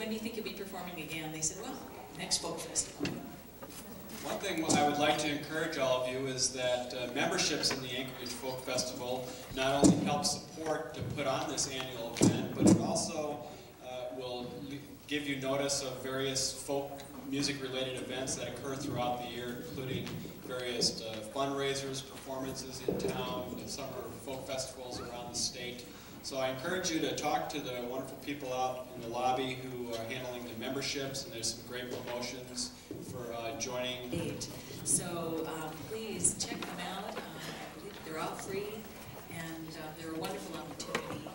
when do you think you'll be performing again? They said, well, next folk festival. One thing I would like to encourage all of you is that memberships in the Anchorage Folk Festival not only help support to put on this annual event, but it also will give you notice of various folk music-related events that occur throughout the year, including various fundraisers, performances in town, summer folk festivals around the state. So I encourage you to talk to the wonderful people out in the lobby who are handling the memberships, and there's some great promotions for joining. So please check them out. I believe they're all free, and they're a wonderful opportunity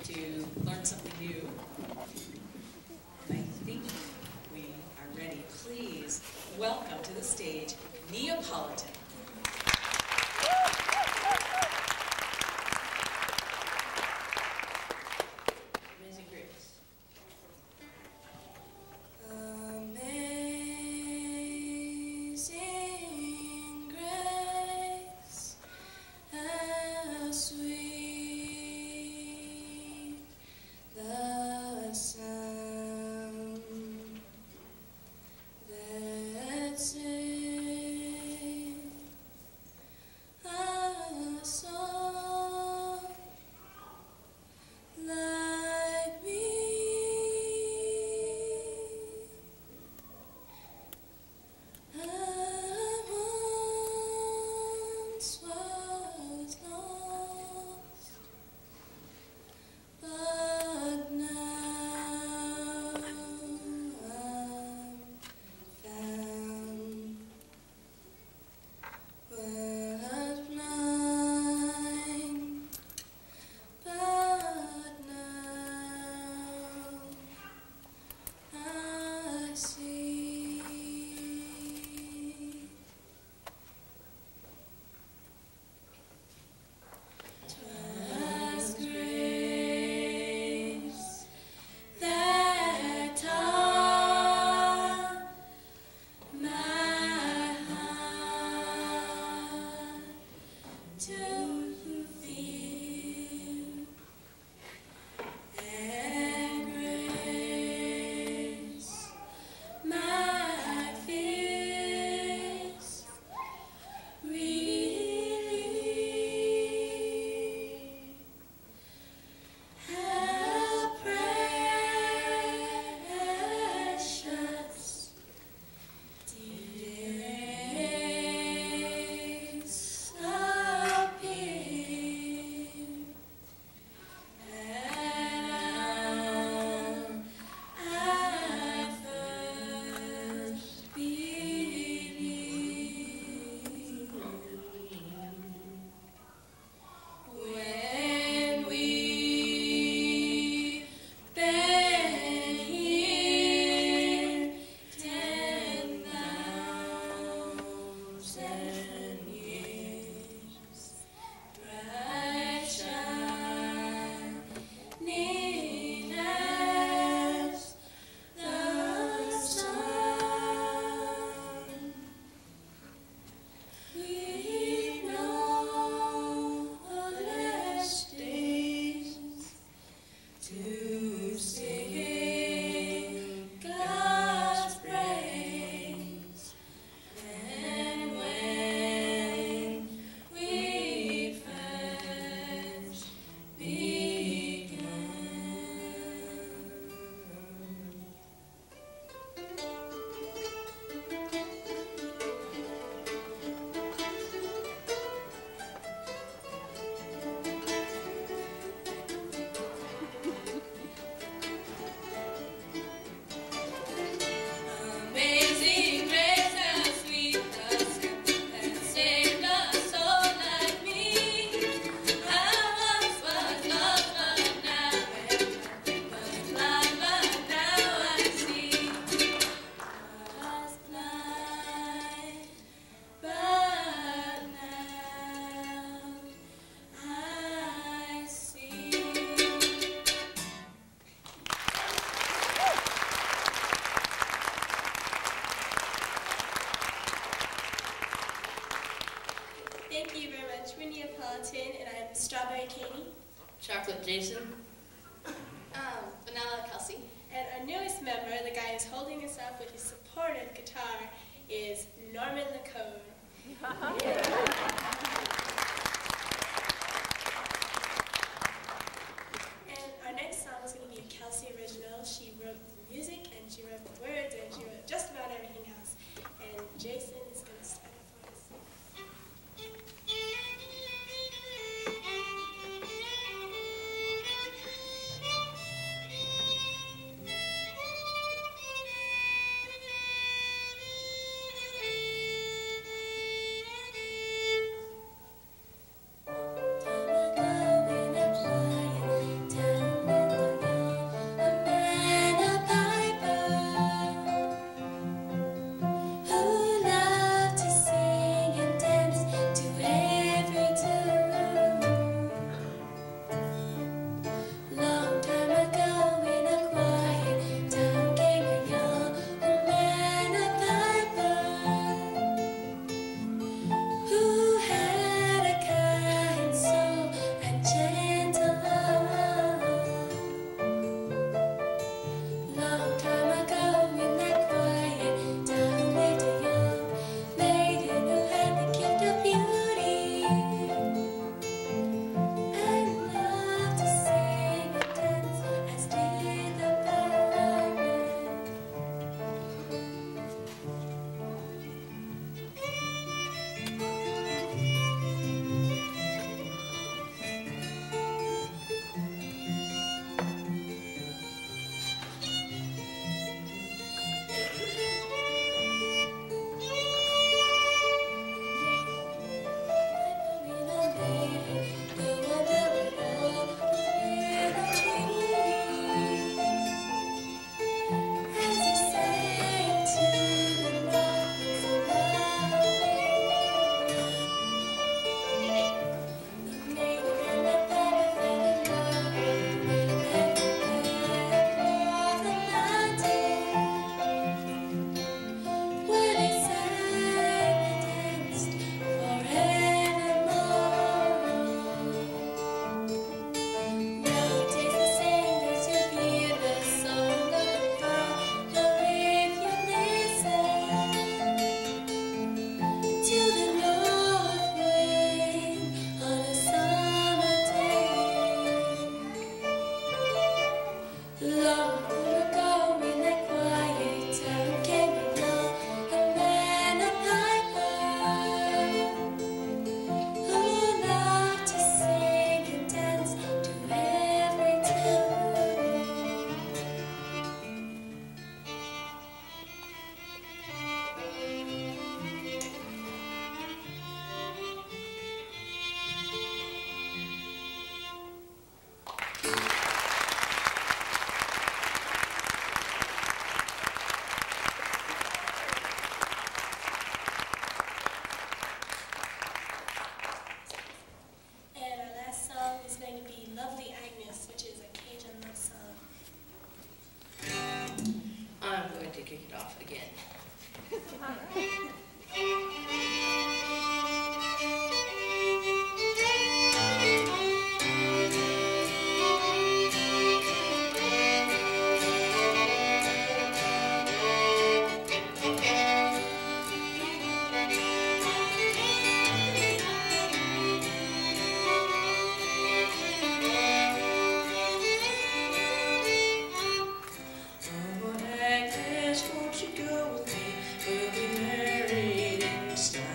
to learn something new. And I think we are ready. Please welcome to the stage Neapolitan. Neapolitan, and I'm Strawberry Katie. Chocolate Jason. Vanilla Kelsey. And our newest member, the guy who's holding us up with his supportive guitar, is Norman the Code. And our next song is going to be a Kelsey original. She wrote the music, and she wrote the words, and she wrote just about everything else. And Jason is going to start it for us. kick it off again. Won't you go with me? We'll be married in style.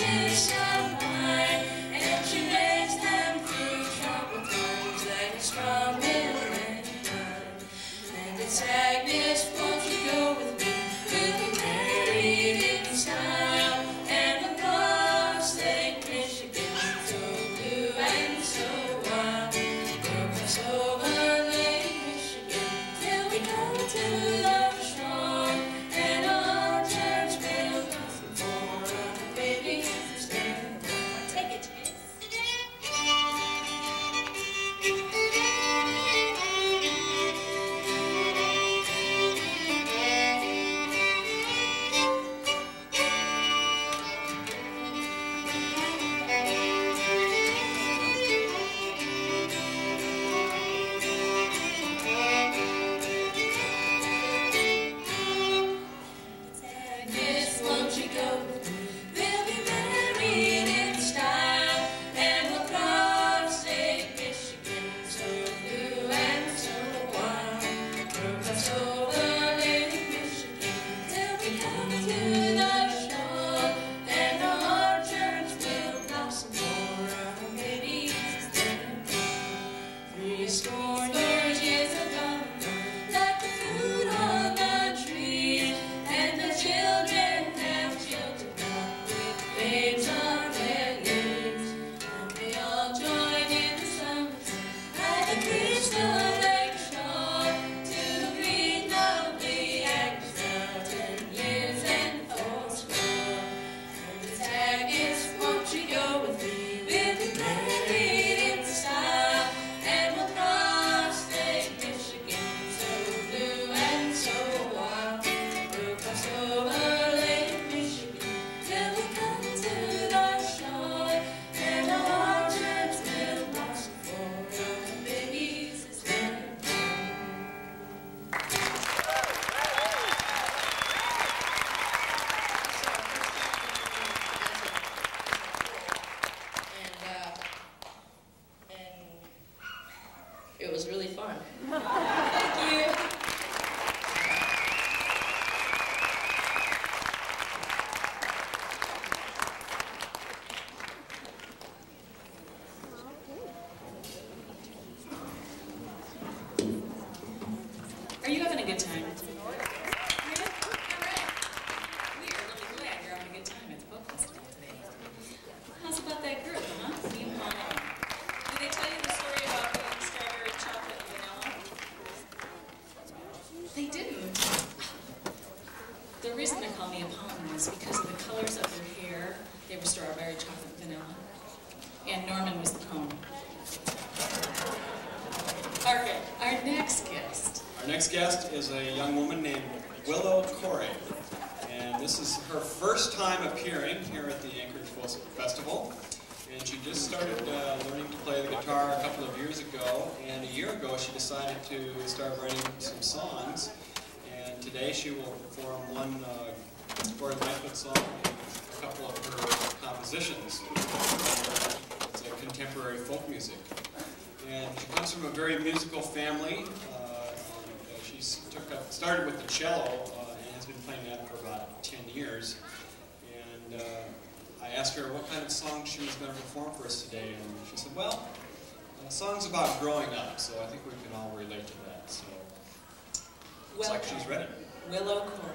kisses of mine, and she raised them through troubled times like a strong will and mine. And it's Agnes, won't you go with me? We'll be married in style and across Lake Michigan, so blue and so wild. We'll cross over Lake Michigan till we come to the shore, and our church will blossom for our baby sister. Take it, Chase. Agnes, won't you go with me? We'll be married in style, and we'll cross Lake Michigan, so blue and so wild. We'll cross over Lake Michigan till we come to the shore, and our church will blossom for our baby sister. 80 years ago, like the fruit on the tree, and the children have children now with babes on their knees, and they all join in the summertime at the Crystal Lake shore to greet lovely Agnes, now 10 years and fourscore. And it's Agnes, won't you go with me? We'll be married in style, and we'll cross Lake Michigan, so blue and so wild. We'll cross over Lake Michigan till we come to the shore, and our church will blossom for our baby sister. And it was really fun. Thank you. Are you having a good time? Yeah? All right. We are really glad you're having a good time at the book festival today. How's about that group, huh? Diane Hall. Did they tell you the story about the strawberry chocolate and vanilla? They didn't. The reason they call me Apollon was because of the colors of their hair. They were strawberry chocolate and vanilla. And Norman was the cone. Okay, our next guest. Our next guest is a young woman named Willow Kerr, and this is her first time appearing here at the Anchorage Folk Festival. And she just started learning to play the guitar a couple of years ago, and a year ago she decided to start writing some songs. And today she will perform one Gordon Lightfoot song and a couple of her compositions. It's a contemporary folk music. And she comes from a very musical family. She started with the cello and has been playing that for about 10 years. And I asked her what kind of song she was going to perform for us today, and she said, well, songs about growing up, so I think we can all relate to that. So looks like she's ready. Willow Kerr.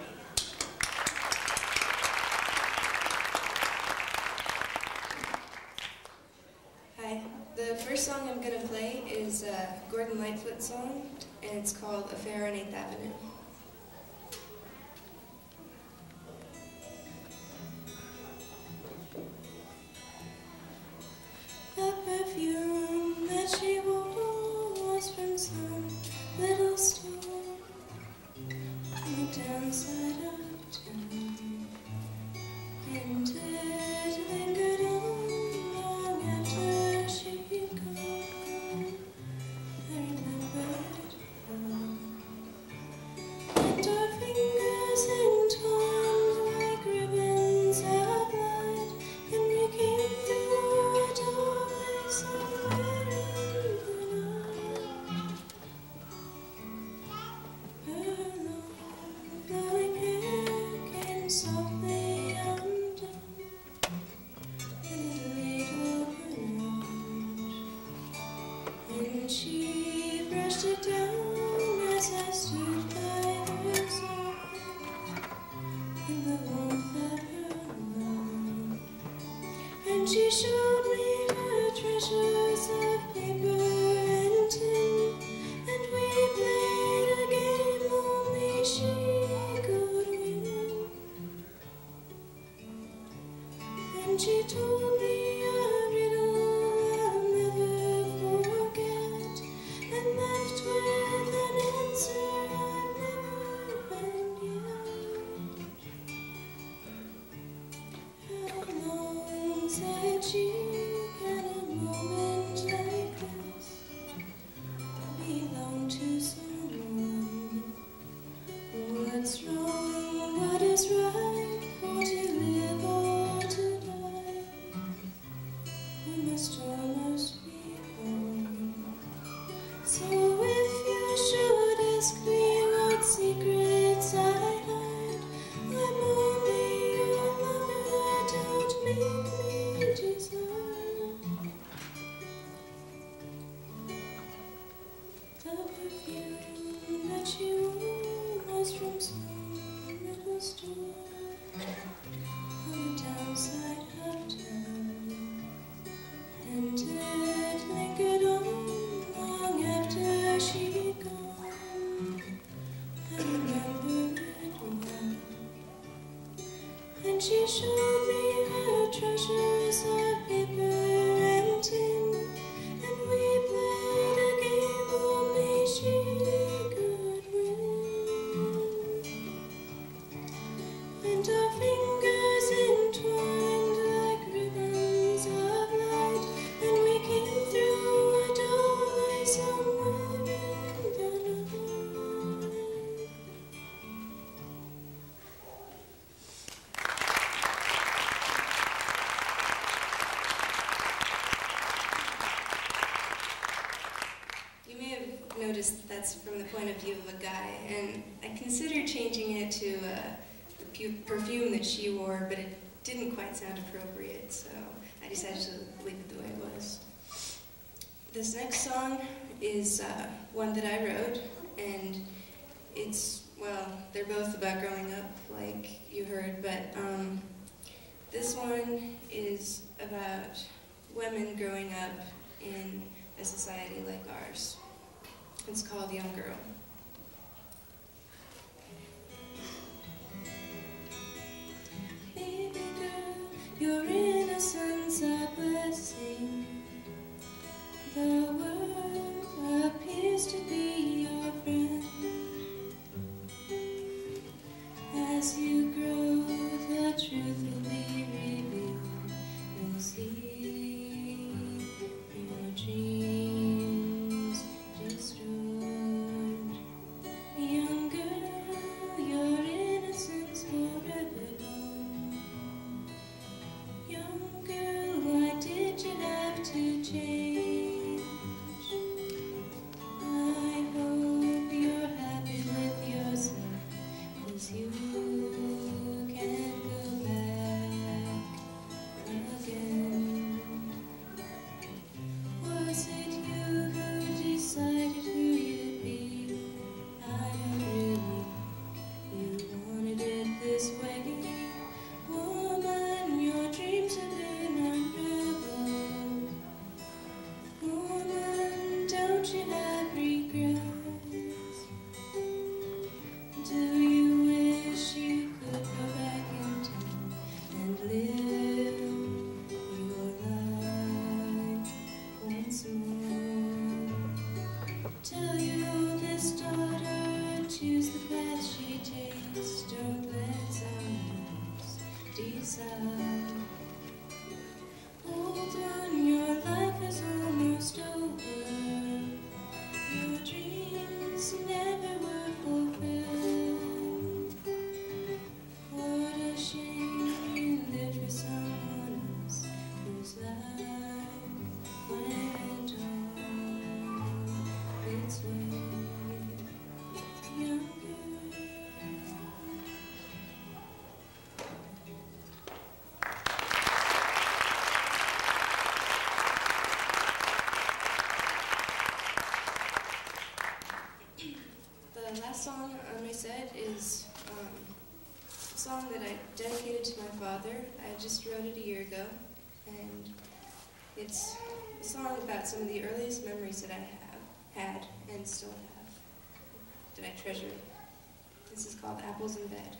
Hi. The first song I'm going to play is a Gordon Lightfoot song, and it's called Affair on 8th Avenue. The perfume that she wore was from some little store on the downside of town, and it lingered on long after she'd gone. I remember it well. And she showed me her treasures of paper and tin, and we played a game only she could win. And she told me a riddle I'll never forget, and left with an answer I've never found yet. How long, said she, can a moment like this belong to someone? What's wrong, what is right, for to live or to die? We must almost be born. So if you should ask me what secrets I hide, I'm only your lover, don't make me decide. The perfume that she wore was from some little store on the downside of town, and it lingered on long after she'd gone. I remember it well. And she showed me her treasures of paper and tin, and we played a game only she could win. And our fingers entwined like ribbons of light, and we came through a doorway somewhere in the night. You may have noticed that's from the point of view of a guy, and I considered changing it to the perfume that she wore, but it didn't quite sound appropriate, so I decided to leave it the way it was. This next song is one that I wrote, and it's, well, they're both about growing up, like you heard, but this one is about women growing up in a society like ours. It's called Young Girl. Baby girl, your innocence a blessing. The world appears to be your friend. As you grow, the truth will be revealed. You'll see your dreams destroyed. Young girl, your innocence forever gone. Young girl, why did you have to change? I hope you're happy with yourself, 'cause you can't go back again. Was it you who decided who you'd be? I don't really think you wanted it this way. Woman, your dreams have been unraveled. Woman, don't you have regrets? Do you wish you could go back in time and live your life once more? Tell your oldest daughter, choose the path she takes. Don't let someone else decide. Hold on, your life is almost over. Your dreams never were fulfilled. What a shame you lived for someone else whose life went on its way. Young girl. The last song on my set is a song that I dedicated to my father. I just wrote it a year ago, and and it's a song about some of the earliest memories that I have had and still have, that I treasure. This is called Apples in Bed.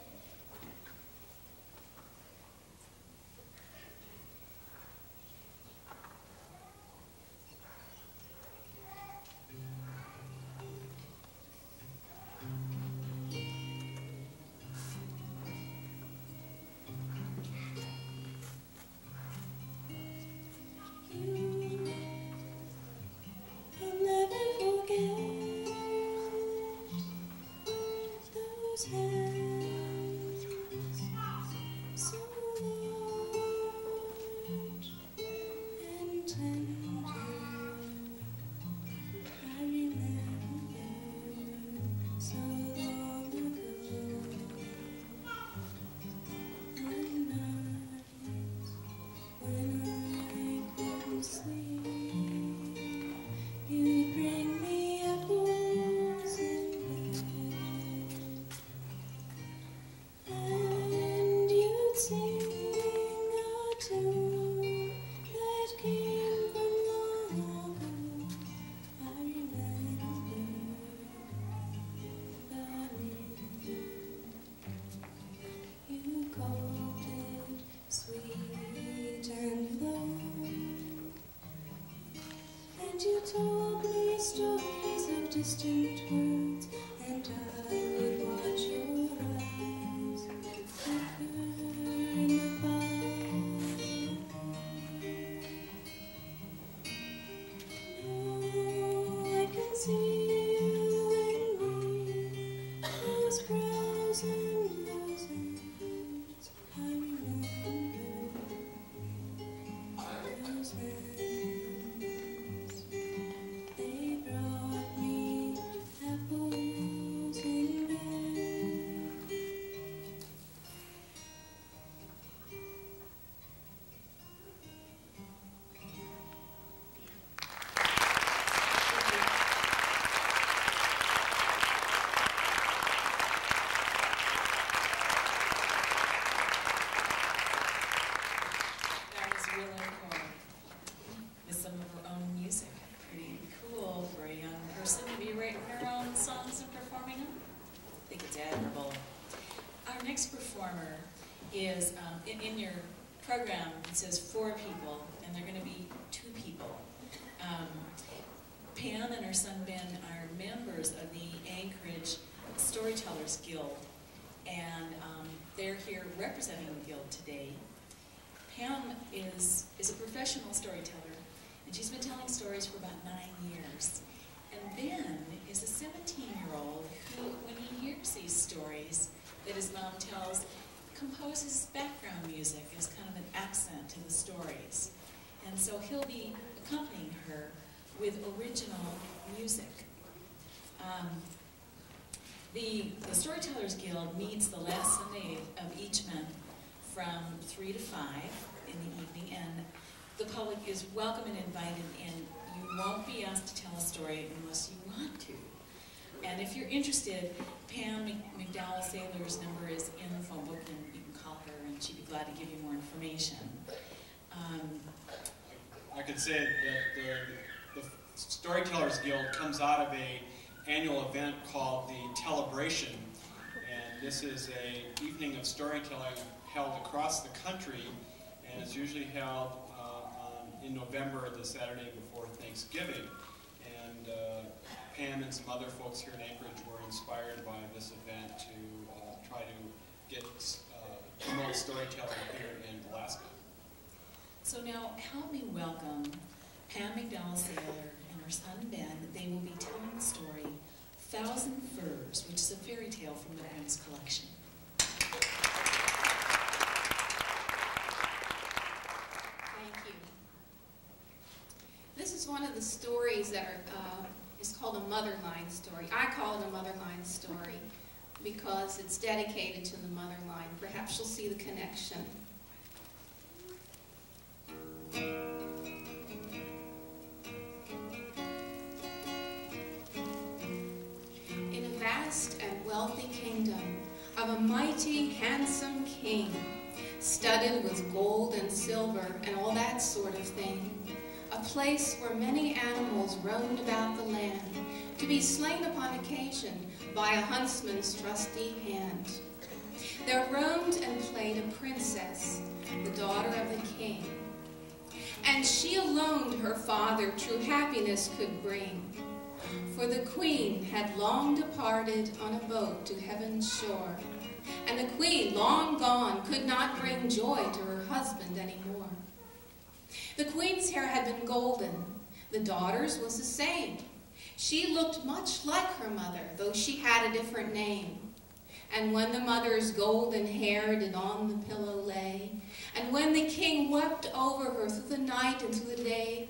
Distant words, and I would watch your eyes flicker in the fire. Now I can see you in me, those brows and those hands. I remember those hands. They brought me apples in bed. That was really cool. With some of her own music. Pretty cool for a young person to be writing her own songs and performing them. I think it's admirable. Our next performer is, in your program, it says 4 people, and they're going to be 2 people. Pam and her son Ben are members of the Anchorage Storytellers Guild, and they're here representing the guild today. Pam is a professional storyteller, and she's been telling stories for about 9 years. And Ben is a 17-year-old who, when he hears these stories that his mom tells, composes background music as kind of an accent to the stories. And so he'll be accompanying her with original music. The Storytellers Guild meets the last Sunday of each month from 3 to 5 in the evening, and the public is welcome and invited, and you won't be asked to tell a story unless you want to. And if you're interested, Pam McDowell Saylor's number is in the phone book, and you can call her, and she'd be glad to give you more information. I could say that the Storytellers Guild comes out of an annual event called the Telebration, and this is an evening of storytelling held across the country, and it's usually held in November, the Saturday before Thanksgiving. And Pam and some other folks here in Anchorage were inspired by this event to try to get promote storytelling here in Alaska. So now, help me welcome Pam McDowell Saylor and her son Ben. They will be telling the story 1,000 Furs, which is a fairy tale from the Grimm's collection. Thank you. This is one of the stories that is called a motherline story. I call it a motherline story because it's dedicated to the motherline. Perhaps you'll see the connection. In a vast and wealthy kingdom of a mighty, handsome king studded with gold and silver and all that sort of thing, a place where many animals roamed about the land, to be slain upon occasion by a huntsman's trusty hand. There roamed and played a princess, the daughter of the king, and she alone her father true happiness could bring. For the queen had long departed on a boat to heaven's shore, and the queen, long gone, could not bring joy to her husband anymore. The queen's hair had been golden, the daughter's was the same. She looked much like her mother, though she had a different name. And when the mother's golden hair did on the pillow lay, and when the king wept over her through the night and through the day,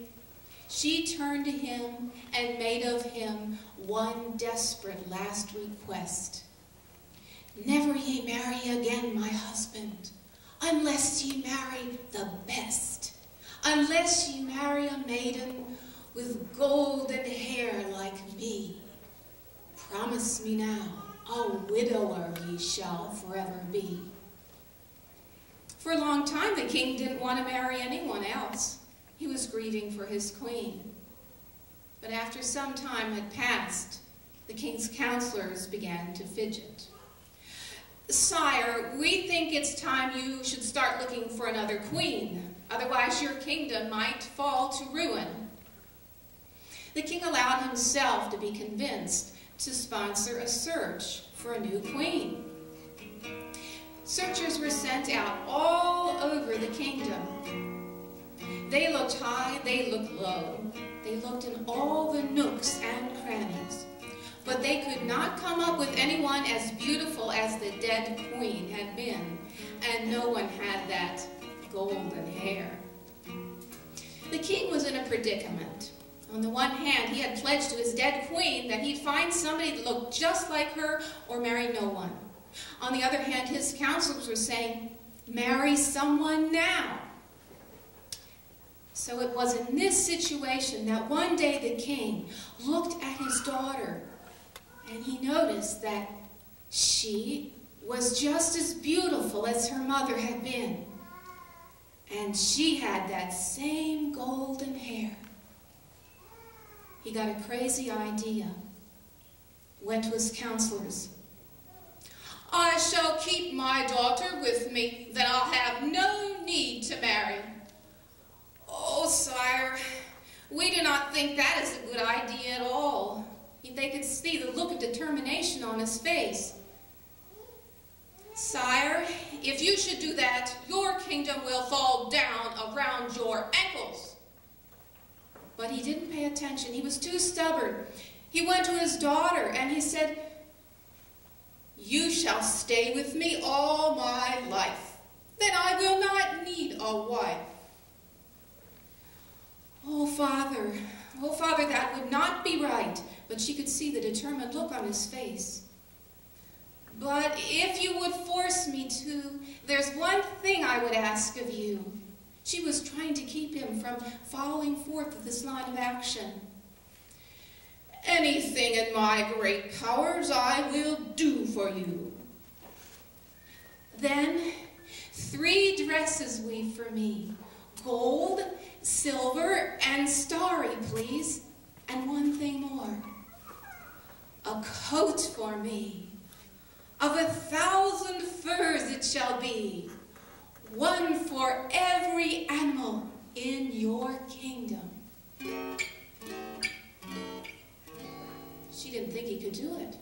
she turned to him and made of him one desperate last request. Never ye marry again, my husband, unless ye marry the best, unless ye marry a maiden with golden hair like me. Promise me now, a widower ye shall forever be. For a long time, the king didn't want to marry anyone else. He was grieving for his queen. But after some time had passed, the king's counselors began to fidget. Sire, we think it's time you should start looking for another queen. Otherwise, your kingdom might fall to ruin. The king allowed himself to be convinced to sponsor a search for a new queen. Searchers were sent out all over the kingdom. They looked high, they looked low. They looked in all the nooks and crannies. But they could not come up with anyone as beautiful as the dead queen had been, and no one had that golden hair. The king was in a predicament. On the one hand, he had pledged to his dead queen that he'd find somebody that looked just like her or marry no one. On the other hand, his counselors were saying, marry someone now. So it was in this situation that one day the king looked at his daughter, and he noticed that she was just as beautiful as her mother had been. And she had that same golden hair. He got a crazy idea. Went to his counselors. I shall keep my daughter with me, then I'll have no need to marry. Oh, sire, we do not think that is a good idea at all. They could see the look of determination on his face. Sire, if you should do that, your kingdom will fall down around your ankles. But he didn't pay attention. He was too stubborn. He went to his daughter and he said, you shall stay with me all my life. Then I will not need a wife. Oh, Father, that would not be right. But she could see the determined look on his face. But if you would force me to, there's one thing I would ask of you. She was trying to keep him from following forth with this line of action. Anything in my great powers I will do for you. Then 3 dresses weave for me. Gold, silver, and starry, please. And one thing more. A coat for me. Of 1,000 furs it shall be. One for every animal in your kingdom. She didn't think he could do it.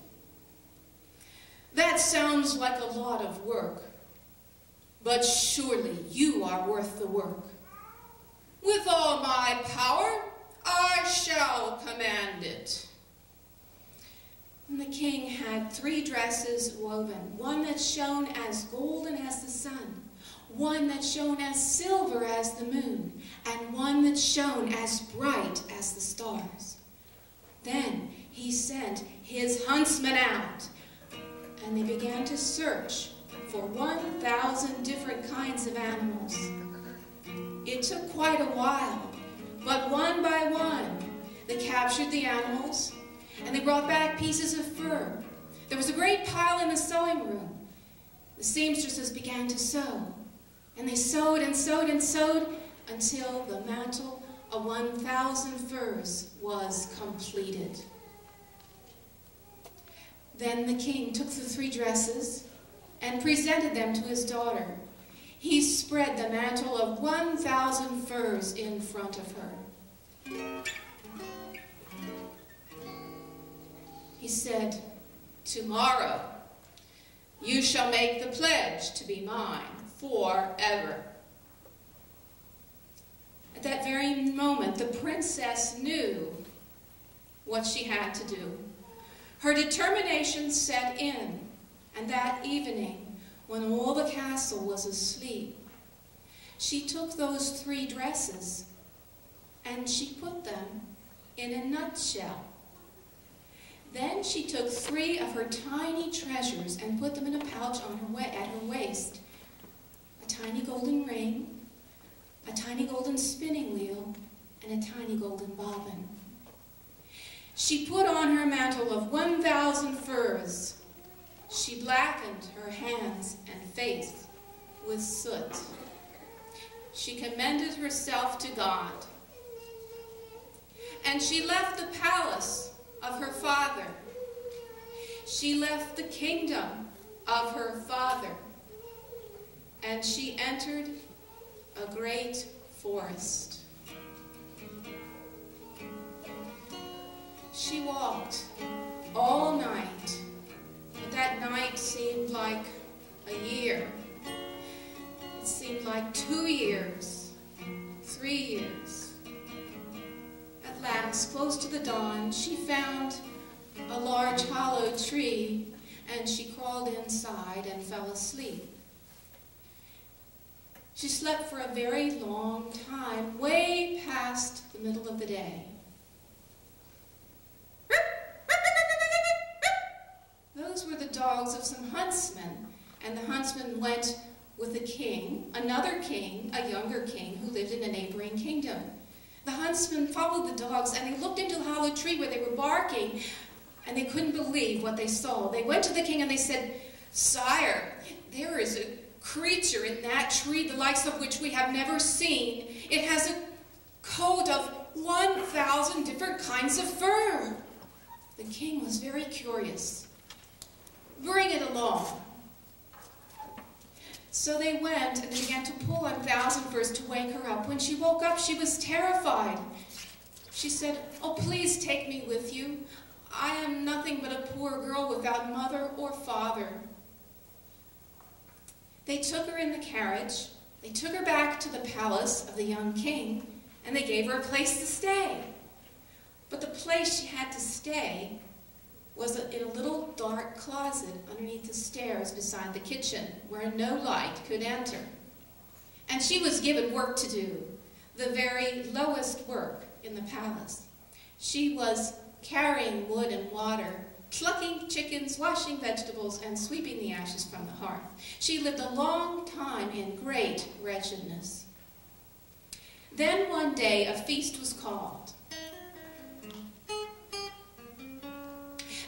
That sounds like a lot of work. But surely you are worth the work. With all my power, I shall command it. And the king had 3 dresses woven, one that shone as golden as the sun, one that shone as silver as the moon, and one that shone as bright as the stars. Then he sent his huntsmen out, and they began to search for 1,000 different kinds of animals. It took quite a while, but one by one, they captured the animals, and they brought back pieces of fur. There was a great pile in the sewing room. The seamstresses began to sew. And they sewed and sewed and sewed until the mantle of 1,000 furs was completed. Then the king took the 3 dresses and presented them to his daughter. He spread the mantle of 1,000 furs in front of her. He said, "Tomorrow you shall make the pledge to be mine forever." At that very moment, the princess knew what she had to do. Her determination set in, and that evening, when all the castle was asleep, she took those 3 dresses and she put them in a nutshell. Then she took 3 of her tiny treasures and put them in a pouch on at her waist. A tiny golden ring, a tiny golden spinning wheel, and a tiny golden bobbin. She put on her mantle of 1,000 furs. She blackened her hands and face with soot. She commended herself to God. And she left the palace of her father. She left the kingdom of her father. And she entered a great forest. She walked all night, but that night seemed like a year. It seemed like 2 years, 3 years. At last, close to the dawn, she found a large hollow tree, and she crawled inside and fell asleep. She slept for a very long time, way past the middle of the day. Those were the dogs of some huntsmen, and the huntsmen went with a king, another king, a younger king, who lived in a neighboring kingdom. The huntsmen followed the dogs, and they looked into the hollow tree where they were barking, and they couldn't believe what they saw. They went to the king and they said, "Sire, there is a creature in that tree, the likes of which we have never seen. It has a coat of 1,000 different kinds of fur." The king was very curious. "Bring it along." So they went and they began to pull on 1,000 furs to wake her up. When she woke up, she was terrified. She said, "Oh, please take me with you. I am nothing but a poor girl without mother or father." They took her in the carriage, they took her back to the palace of the young king, and they gave her a place to stay. But the place she had to stay was in a little dark closet underneath the stairs beside the kitchen, where no light could enter. And she was given work to do, the very lowest work in the palace. She was carrying wood and water, plucking chickens, washing vegetables, and sweeping the ashes from the hearth. She lived a long time in great wretchedness. Then one day a feast was called.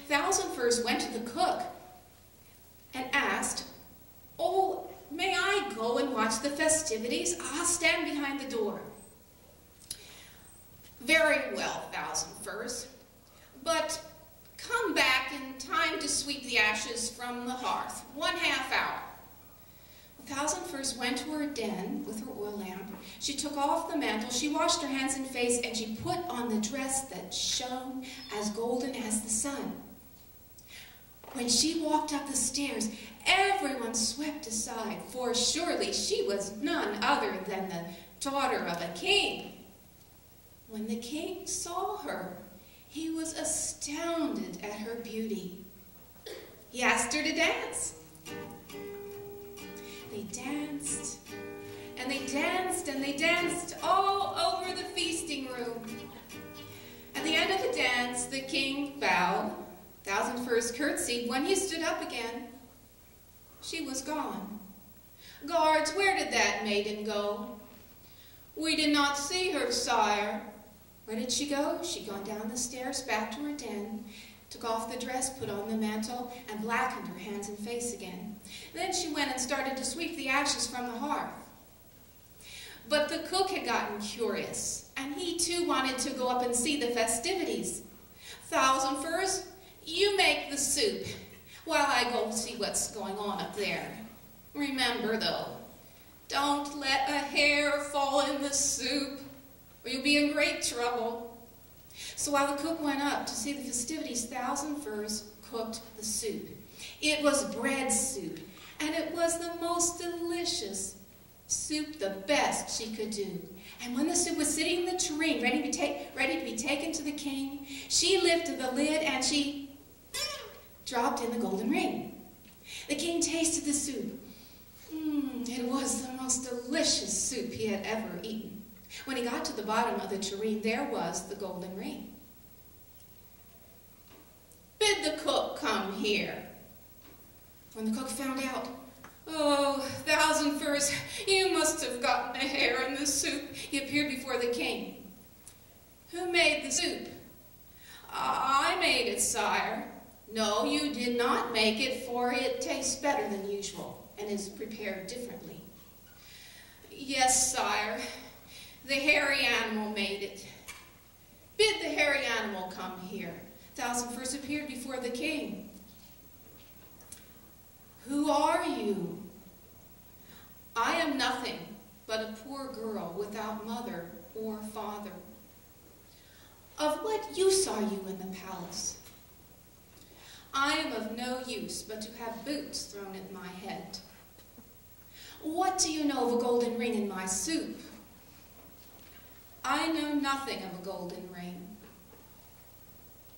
1,000 Furs went to the cook and asked, "Oh, may I go and watch the festivities? I'll stand behind the door." "Very well, 1,000 Furs, but come back in time to sweep the ashes from the hearth, 1/2 hour. 1,000 Furs went to her den with her oil lamp. She took off the mantle, she washed her hands and face, and she put on the dress that shone as golden as the sun. When she walked up the stairs, everyone swept aside, for surely she was none other than the daughter of a king. When the king saw her, he was astounded at her beauty. He asked her to dance. They danced, and they danced, and they danced all over the feasting room. At the end of the dance, the king bowed. 1,000 Furs curtsied. When he stood up again, she was gone. "Guards, where did that maiden go?" "We did not see her, sire." "Where did she go?" "She'd gone down the stairs back to her den, took off the dress, put on the mantle, and blackened her hands and face again. Then she went and started to sweep the ashes from the hearth." But the cook had gotten curious, and he too wanted to go up and see the festivities. Thousand Furs, you make the soup, while I go see what's going on up there. Remember, though, don't let a hair fall in the soup, or you'll be in great trouble. So while the cook went up to see the festivities, Thousand Furs cooked the soup. It was bread soup, and it was the most delicious soup, the best she could do. And when the soup was sitting in the tureen, ready to be taken to the king, she lifted the lid and she dropped in the golden ring. The king tasted the soup. It was the most delicious soup he had ever eaten. When he got to the bottom of the tureen, there was the golden ring. Bid the cook come here. When the cook found out, "Oh, Thousand Furs, you must have gotten a hair in the soup," he appeared before the king. "Who made the soup?" "I made it, sire." "No, you did not make it, for it tastes better than usual and is prepared differently." "Yes, sire, the hairy animal made it." "Bid the hairy animal come here." Thousand Furs appeared before the king. "Who are you?" "I am nothing but a poor girl without mother or father." "Of what use are you in the palace?" "I am of no use but to have boots thrown at my head." "What do you know of a golden ring in my soup?" "I know nothing of a golden ring."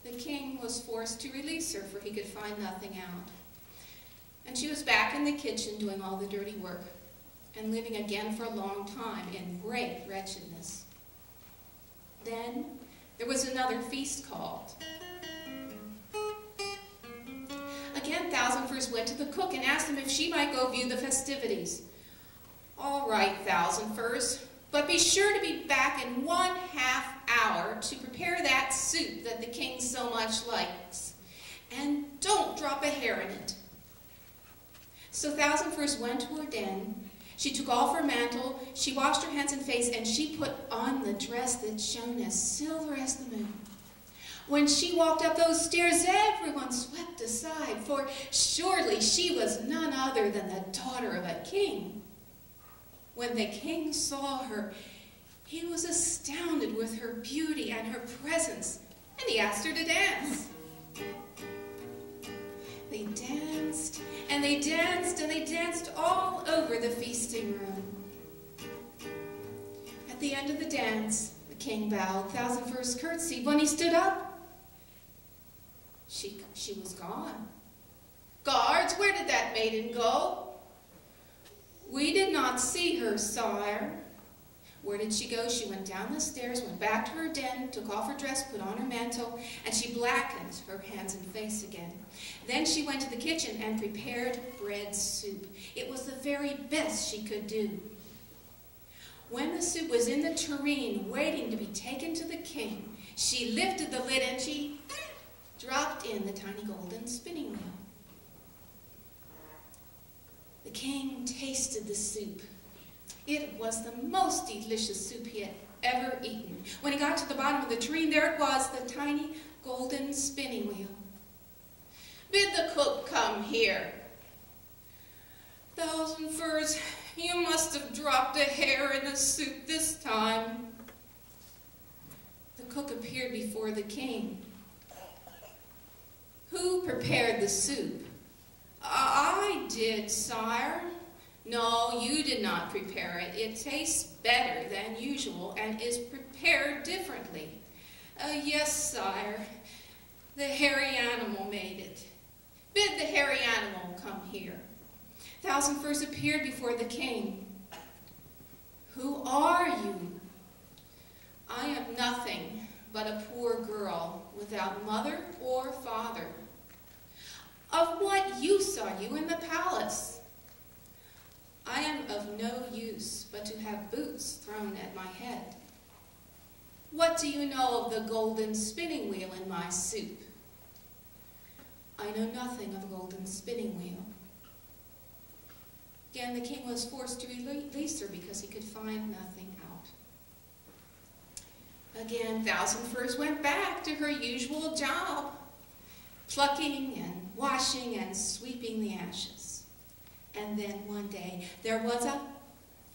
The king was forced to release her, for he could find nothing out. And she was back in the kitchen doing all the dirty work and living again for a long time in great wretchedness. Then there was another feast called. Again, Thousand Furs went to the cook and asked him if she might go view the festivities. "All right, Thousand Furs, but be sure to be back in 1/2 hour to prepare that soup that the king so much likes. And don't drop a hair in it." So Thousand Furs went to her den. She took off her mantle, she washed her hands and face, and she put on the dress that shone as silver as the moon. When she walked up those stairs, everyone swept aside, for surely she was none other than the daughter of a king. When the king saw her, he was astounded with her beauty and her presence, and he asked her to dance. They danced, and they danced, and they danced all over the feasting room. At the end of the dance, the king bowed. Thousand Furs curtsied. When he stood up, she was gone. "Guards, where did that maiden go?" "We did not see her, sire." "Where did she go?" "She went down the stairs, went back to her den, took off her dress, put on her mantle, and she blackened her hands and face again. Then she went to the kitchen and prepared bread soup. It was the very best she could do. When the soup was in the tureen, waiting to be taken to the king, she lifted the lid and she dropped in the tiny golden spinning wheel. The king tasted the soup. It was the most delicious soup he had ever eaten. When he got to the bottom of the tureen, there it was, the tiny golden spinning wheel. "Bid the cook come here." "Thousand Furs, you must have dropped a hair in the soup this time." The cook appeared before the king. "Who prepared the soup?" "I did, sire." "No, you did not prepare it. It tastes better than usual and is prepared differently." "Yes, sire. The hairy animal made it." "Bid the hairy animal come here." Thousand Furs appeared before the king. "Who are you?" "I am nothing but a poor girl without mother or father." "Of what use are you in the palace?" "I am of no use but to have boots thrown at my head." "What do you know of the golden spinning wheel in my soup?" "I know nothing of a golden spinning wheel." Again, the king was forced to release her because he could find nothing out. Again, Thousand Furs went back to her usual job, plucking and washing and sweeping the ashes. And then one day, there was a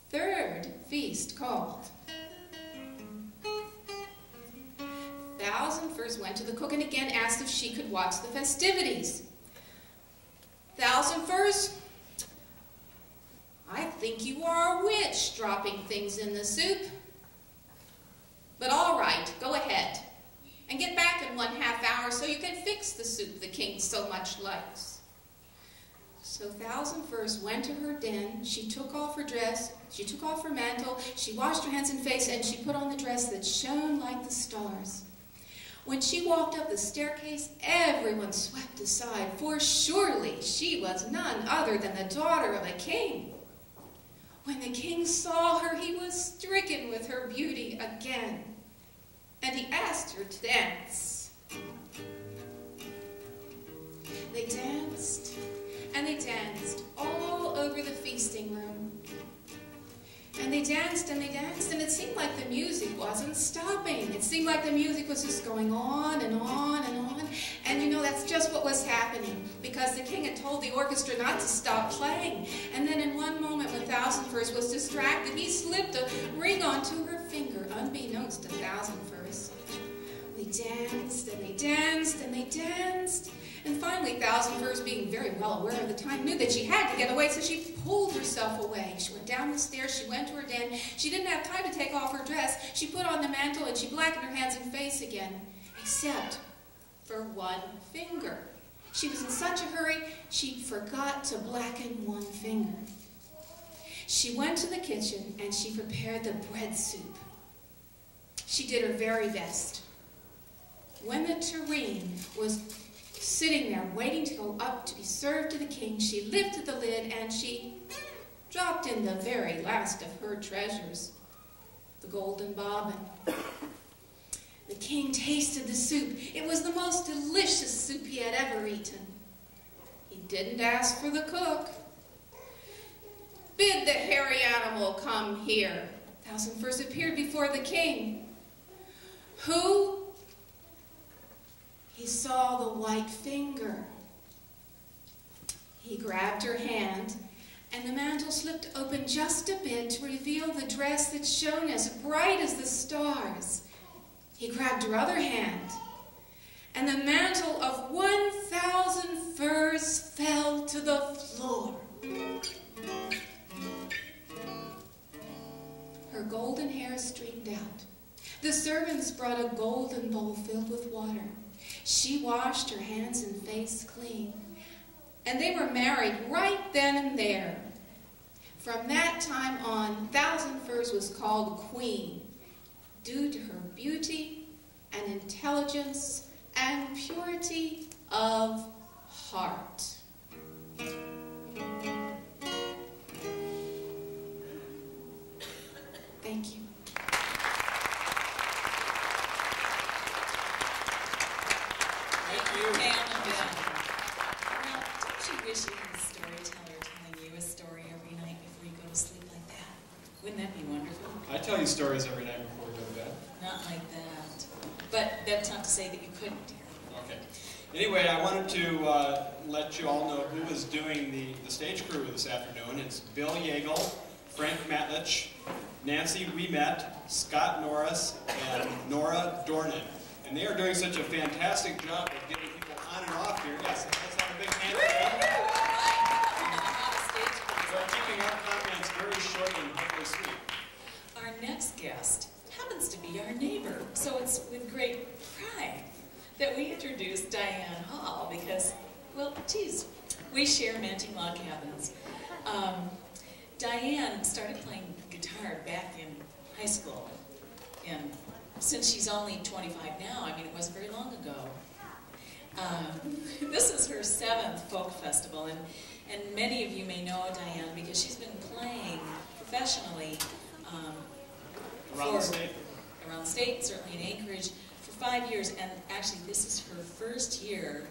third feast called. Thousand Furs went to the cook and again asked if she could watch the festivities. Thousand Furs, I think you are a witch dropping things in the soup. But all right, go ahead. And get back in 1/2 hour so you can fix the soup the king so much likes. So Thousand Furs went to her den, she took off her dress, she took off her mantle, she washed her hands and face, and she put on the dress that shone like the stars. When she walked up the staircase, everyone swept aside, for surely she was none other than the daughter of a king. When the king saw her, he was stricken with her beauty again, and he asked her to dance. They danced, and they danced all over the feasting room. And they danced, and they danced, and it seemed like the music wasn't stopping. It seemed like the music was just going on and on and on. And you know, that's just what was happening, because the king had told the orchestra not to stop playing. And then in one moment, when Thousand Furs was distracted, he slipped a ring onto her finger, unbeknownst to Thousand Furs. They danced, and they danced, and they danced. And finally, Thousand Furs, being very well aware of the time, knew that she had to get away, so she pulled herself away. She went down the stairs, she went to her den. She didn't have time to take off her dress. She put on the mantle, and she blackened her hands and face again, except for one finger. She was in such a hurry, she forgot to blacken one finger. She went to the kitchen, and she prepared the bread soup. She did her very best. When the tureen was sitting there waiting to go up to be served to the king, she lifted the lid and she dropped in the very last of her treasures, the golden bobbin. The king tasted the soup. It was the most delicious soup he had ever eaten. He didn't ask for the cook. Bid the hairy animal come here. Thousand Furs appeared before the king. Who? He saw the white finger. He grabbed her hand, and the mantle slipped open just a bit to reveal the dress that shone as bright as the stars. He grabbed her other hand, and the mantle of 1,000 furs fell to the floor. Her golden hair streamed out. The servants brought a golden bowl filled with water. She washed her hands and face clean, and they were married right then and there. From that time on, Thousand Furs was called Queen, due to her beauty and intelligence and purity of heart. Thank you. Well, don't you wish you had a storyteller telling you a story every night before you go to sleep like that? Wouldn't that be wonderful? I tell you stories every night before we go to bed. Not like that. But that's not to say that you couldn't, dear. Okay. Anyway, I wanted to let you all know who is doing the stage crew this afternoon. It's Bill Yeagle, Frank Matlich, Nancy Ouimet, Scott Norris, and Nora Dornan. And they are doing such a fantastic job of getting people on and off here. Yes, let's have a big hand for them. They're keeping our comments very short and hopefully sweet. Our next guest happens to be our neighbor, so it's with great pride that we introduce Diane Hall because, well, geez, we share Manting Log Cabins. Diane started playing guitar back in high school, and since she's only 25 now, I mean, it wasn't very long ago. This is her 7th folk festival, and many of you may know Diane because she's been playing professionally Around the state? Around the state, certainly in Anchorage, for 5 years, and actually this is her first year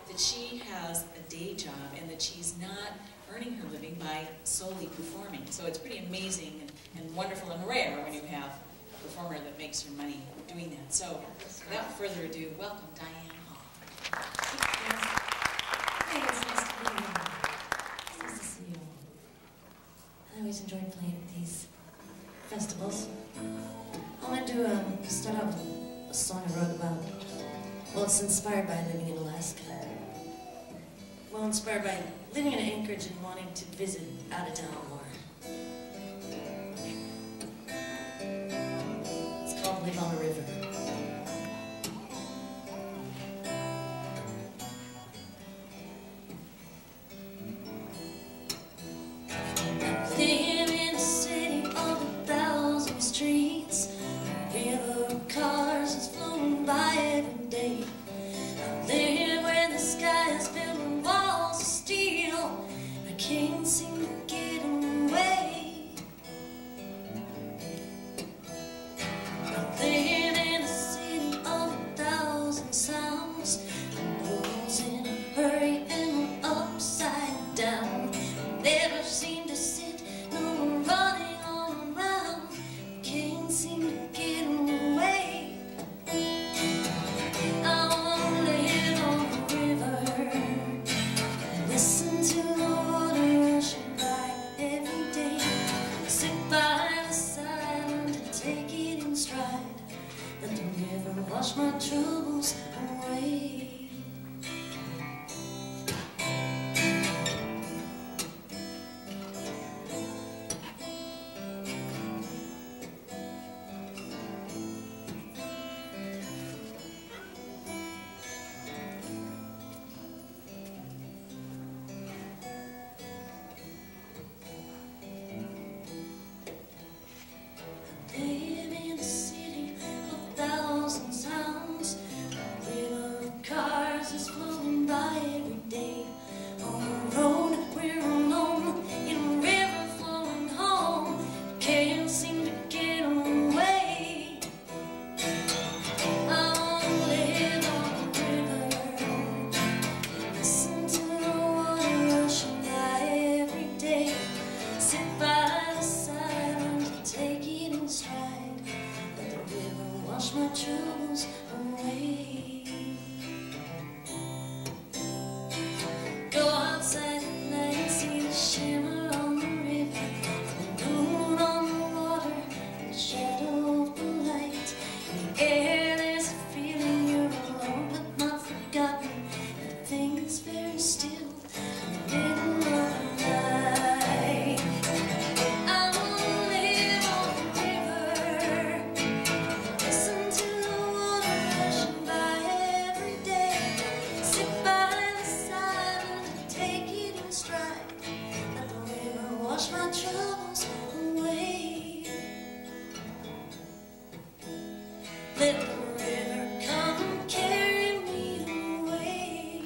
that she has a day job and that she's not earning her living by solely performing. So it's pretty amazing and wonderful and rare when you have a performer that makes her money doing that. So without further ado, welcome Diane Hall. Hey, it's nice to meet you. It's nice to see you. I always enjoyed playing at these festivals. I wanted to start out with a song I wrote about. Well, it's inspired by living in Alaska. Well, inspired by living in Anchorage and wanting to visit out of town more. It's called Live on a River. Live in a city of 1,000 streets. A river of cars is flowing by every day. I live where the sky is built with walls of steel. I can't seem to get away. I live in a city of 1,000 sounds. Those in a hurry and upside down. Never seem to sit, no one running all around. Can't seem to get away. I wanna live on the river, listen to the water rushing by every day. Sit by the side and to take it in stride. Let the river wash my troubles away. Live in a city of 1,000 sounds. A river of cars is flowing by every day. On the road we're alone, in a river flowing home. Can't seem to get away. I wanna live on the river, listen to the water rushing by every day. Sit by the side and take it in stride. Let the river wash my troubles away. Go outside at night, see the shimmer on the river, the moon on the water, the shadow of the light. In the air there's a feeling you're alone but not forgotten. Everything is very still in the middle of the night. I wanna live on the river, listen to the water rushing by every day. Sit by the side and take it in stride. Let the river wash my troubles away. Let the river come and carry me away.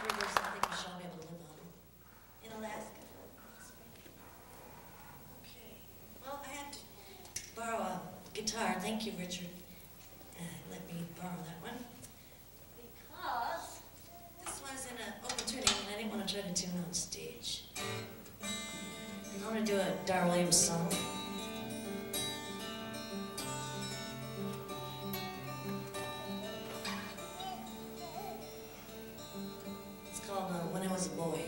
Rivers I think we shall be able to live on. In Alaska. Okay. Well, I had to borrow a guitar. Thank you, Richard. Let me borrow that one. Because this one's in an open tuning and I didn't want to try to tune on stage. I want to do a Dar Williams song. It's called When I Was a Boy.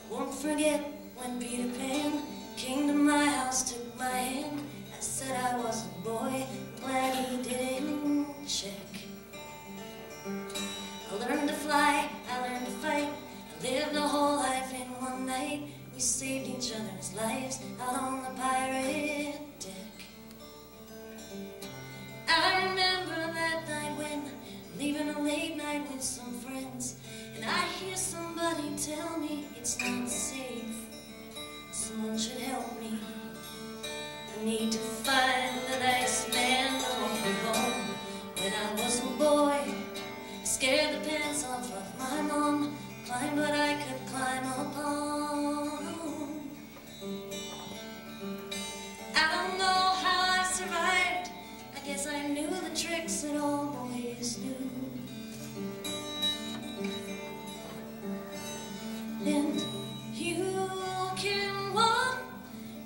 I won't forget when Peter Pan came to my house, took my hand. I said I was a boy, glad he didn't check. I learned to fly, I learned to fight. I lived a whole life in one night. We saved each other's lives out on the pirate deck. I remember that night when leaving a late night with some friends, and I hear somebody tell me it's not safe. Someone should help me. I need to find the nice man that won't be home. When I was a boy, I scared the pants off of my mom. climb, but I could climb upon. I don't know how I survived. I guess I knew the tricks that all boys knew. And you can walk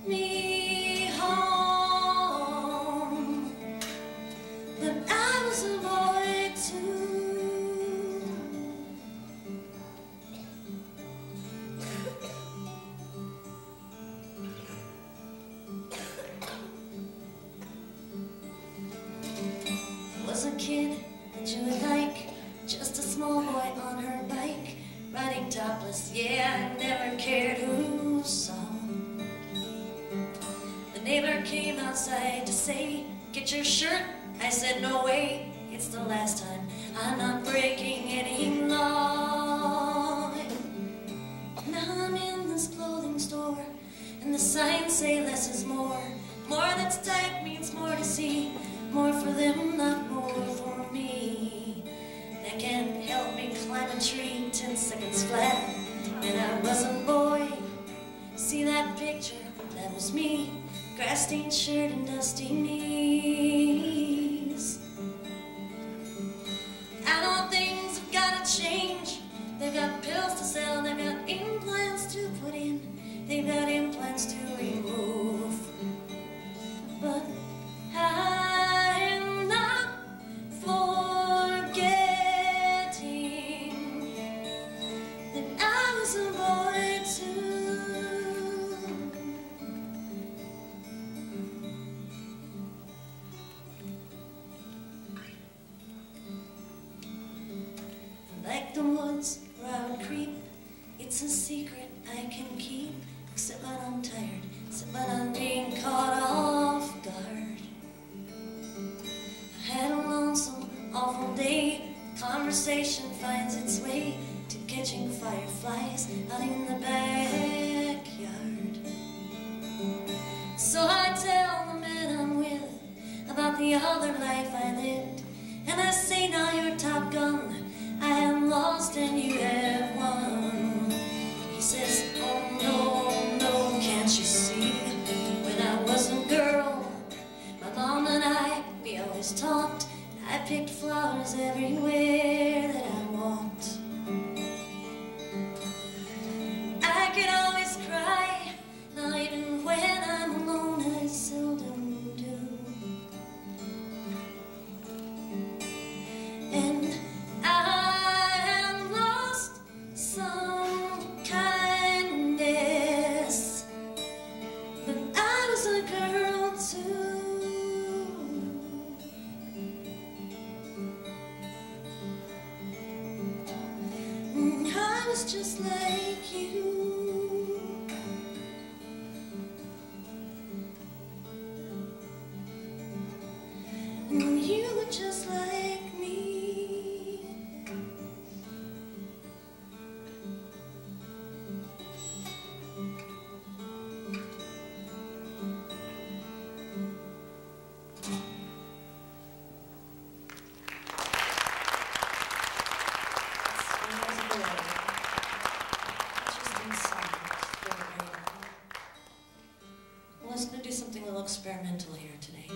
me home, but I was a boy too. I was a kid that you would like, just a small boy on her bike, riding topless. Yeah, I never cared who saw. The neighbor came outside to say, "Get your shirt." I said, "No way, it's the last time. I'm not breaking any law." Now I'm in this clothing store, and the signs say less is more. More that's tight means more to see. More for them, not more for me. That can help me climb a tree 10 seconds flat. And I was a boy. See that picture? That was me. Grass-stained shirt and dusty knees. I know things have gotta change. They've got pills to sell, they've got implants to put in, they've got implants to remove. But I'm not forgetting that I was a boy too. Like the woods where I would creep, it's a secret I can keep, except when I'm tired, except when I'm being caught off guard. I had a lonesome, awful day. Conversation finds its way to catching fireflies out in the backyard. So I tell the man I'm with about the other life I lived, and I say, now you're Top Gun, I am lost and you have won. He says, oh no, no, can't you see? When I was a girl, my mom and I, we always talked, and I picked flowers everywhere that I walked. I could always cry, now even when I'm alone, I seldom do. And I lost some kindness, but I was a girl too. I was just like you. And you were just like me. Well, let's go do something a little experimental here today.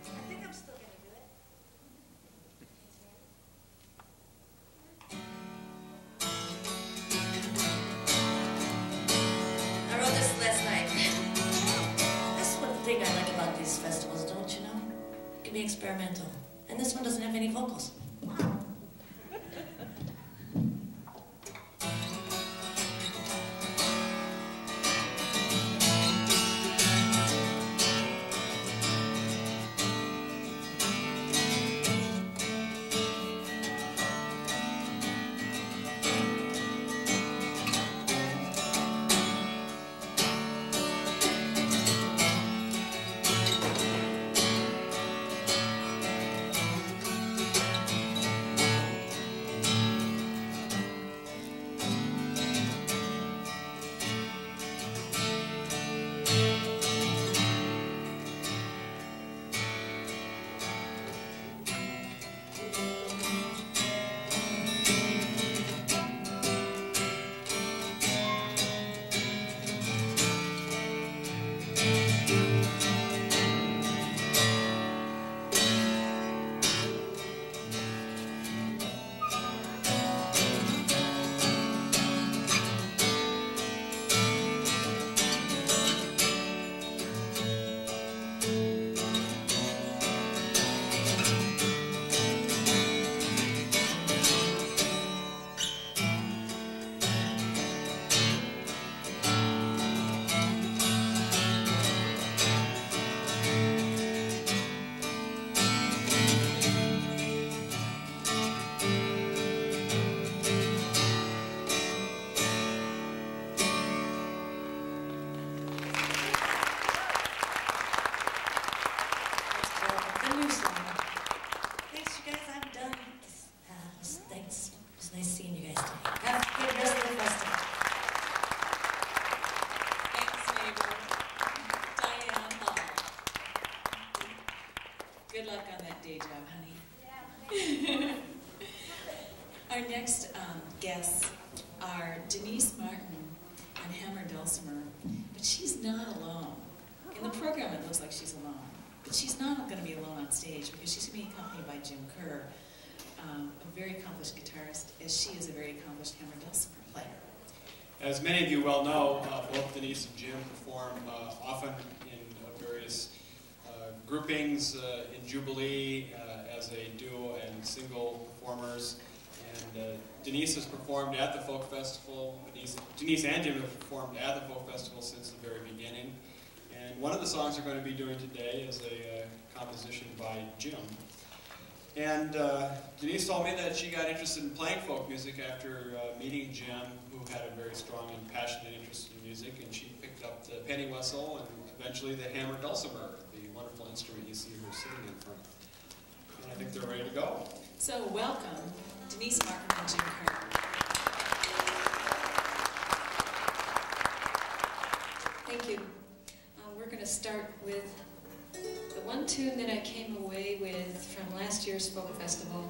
I think I'm still gonna do it. I wrote this last night. That's one thing I like about these festivals, don't you know? It can be experimental. And this one doesn't have any vocals. dulcimer, but she's not alone. In the program, it looks like she's alone, but she's not going to be alone on stage because she's going to be accompanied by Jim Kerr, a very accomplished guitarist, as she is a very accomplished hammer dulcimer player. As many of you well know, both Denise and Jim perform often in various groupings in Jubilee as a duo and single performers. And Denise has performed at the folk festival. Denise and Jim have performed at the folk festival since the very beginning. And one of the songs we're going to be doing today is a composition by Jim. And Denise told me that she got interested in playing folk music after meeting Jim, who had a very strong and passionate interest in music, and she picked up the penny whistle and eventually the hammer dulcimer, the wonderful instrument you see her sitting in front. And I think they're ready to go. So welcome, Denise Markham and Jim Kerr. Thank you. We're going to start with the one tune that I came away with from last year's folk festival,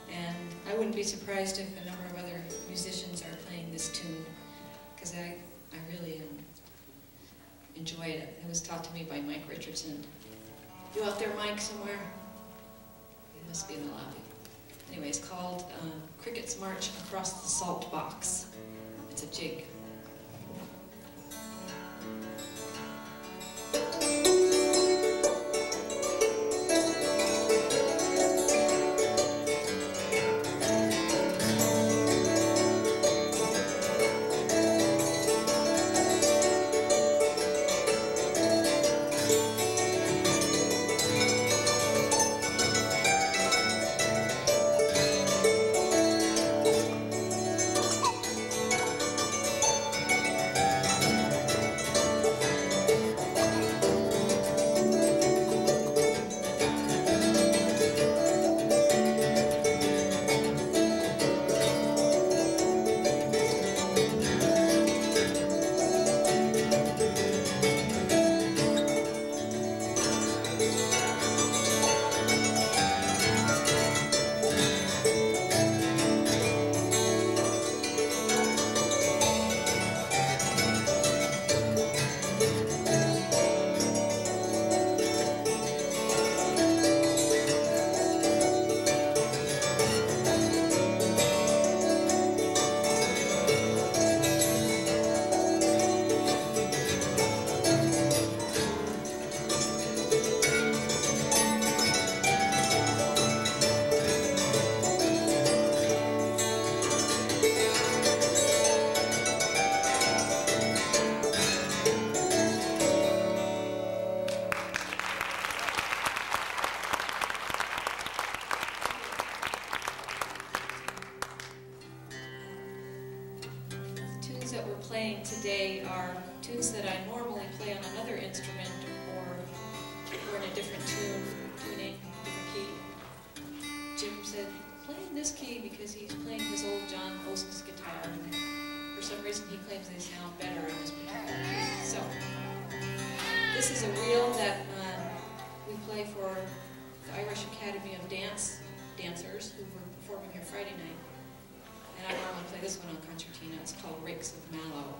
and I wouldn't be surprised if a number of other musicians are playing this tune, because I really enjoy it. It was taught to me by Mike Richardson. You out there, Mike, somewhere? You must be in the lobby. Anyway, it's called Cricket's March Across the Salt Box. It's a jig. That we're playing today are tunes that I normally play on another instrument or in a different tuning, different key. Jim said, play in this key because he's playing his old John Osnes guitar, and for some reason he claims they sound better on this particular key. So, this is a reel that we play for the Irish Academy of Dancers who were performing here Friday night. And I normally play this one on concertina. It's called Rakes of Mallow.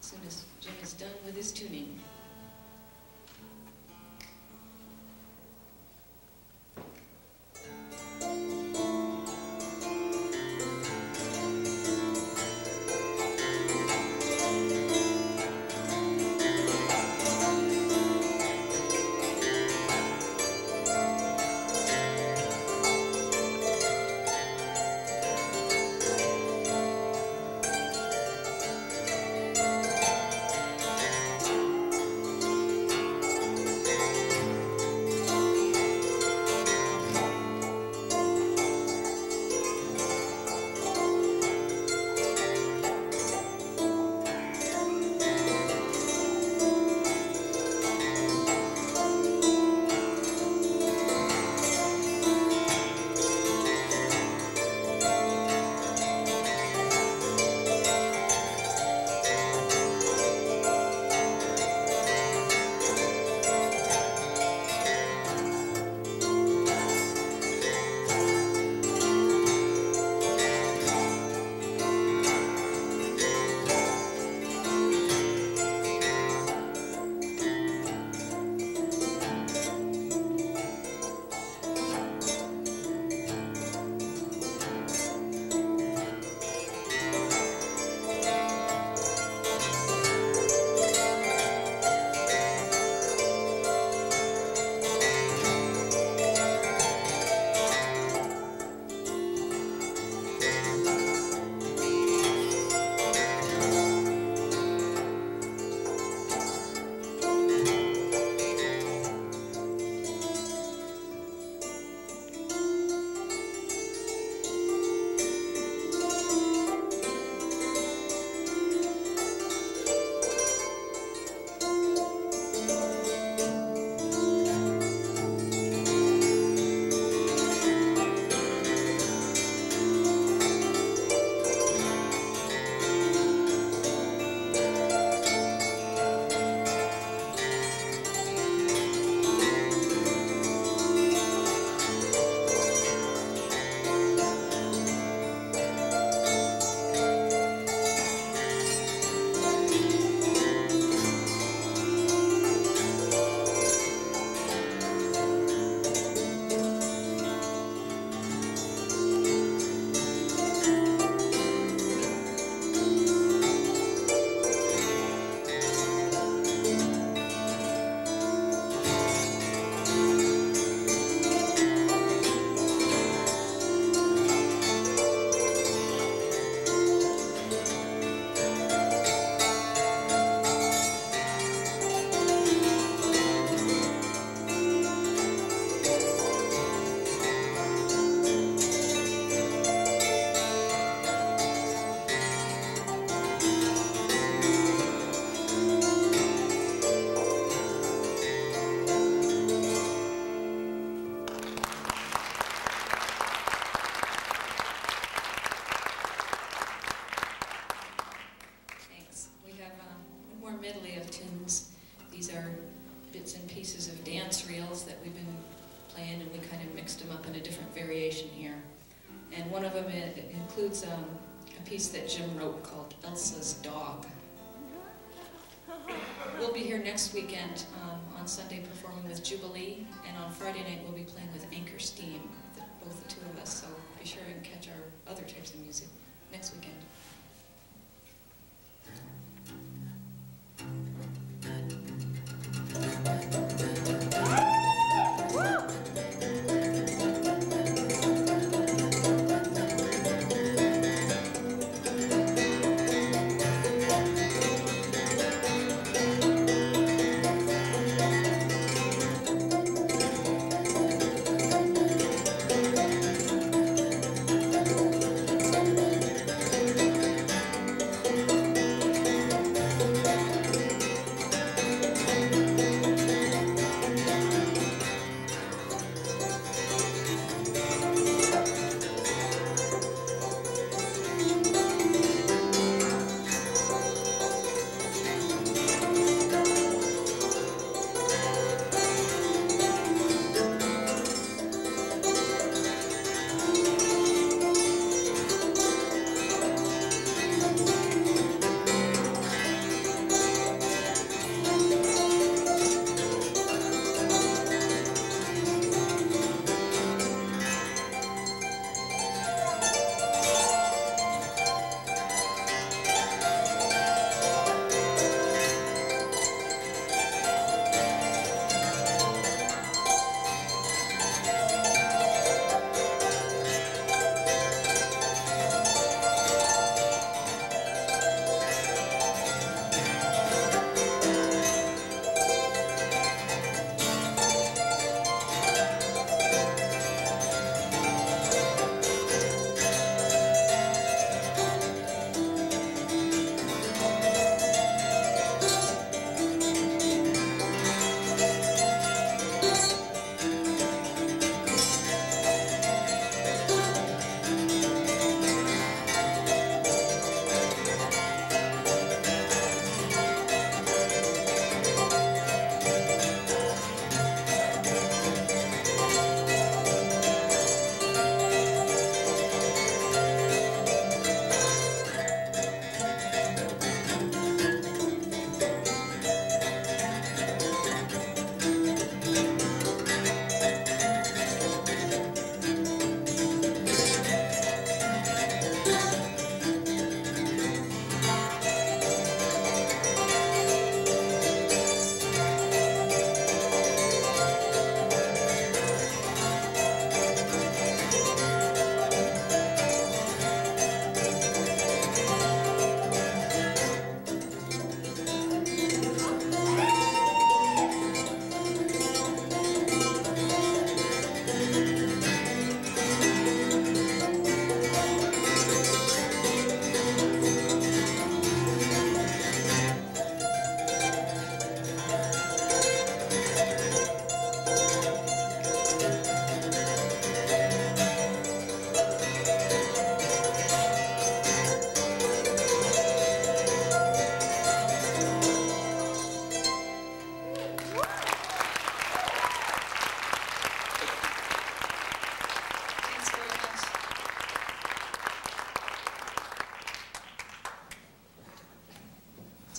soon as Jim is done with his tuning. And one of them includes a piece that Jim wrote called Elsa's Dog. We'll be here next weekend on Sunday performing with Jubilee, and on Friday night we'll be playing with Anchor Steam, both the two of us, so be sure and catch our other types of music next weekend.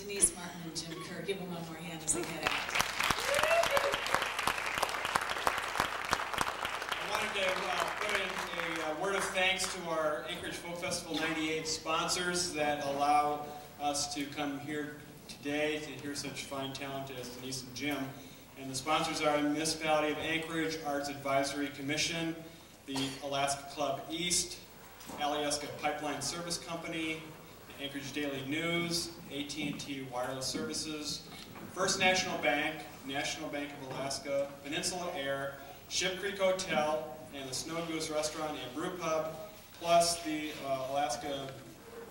Denise Martin and Jim Kerr. Give them one more hand as they head out. I wanted to put in a word of thanks to our Anchorage Folk Festival 98 sponsors that allow us to come here today to hear such fine talent as Denise and Jim. And the sponsors are the Municipality of Anchorage Arts Advisory Commission, the Alaska Club East, Alyeska Pipeline Service Company, the Anchorage Daily News, AT&T Wireless Services, First National Bank, National Bank of Alaska, Peninsula Air, Ship Creek Hotel, and the Snow Goose Restaurant and Brew Pub, plus the Alaska,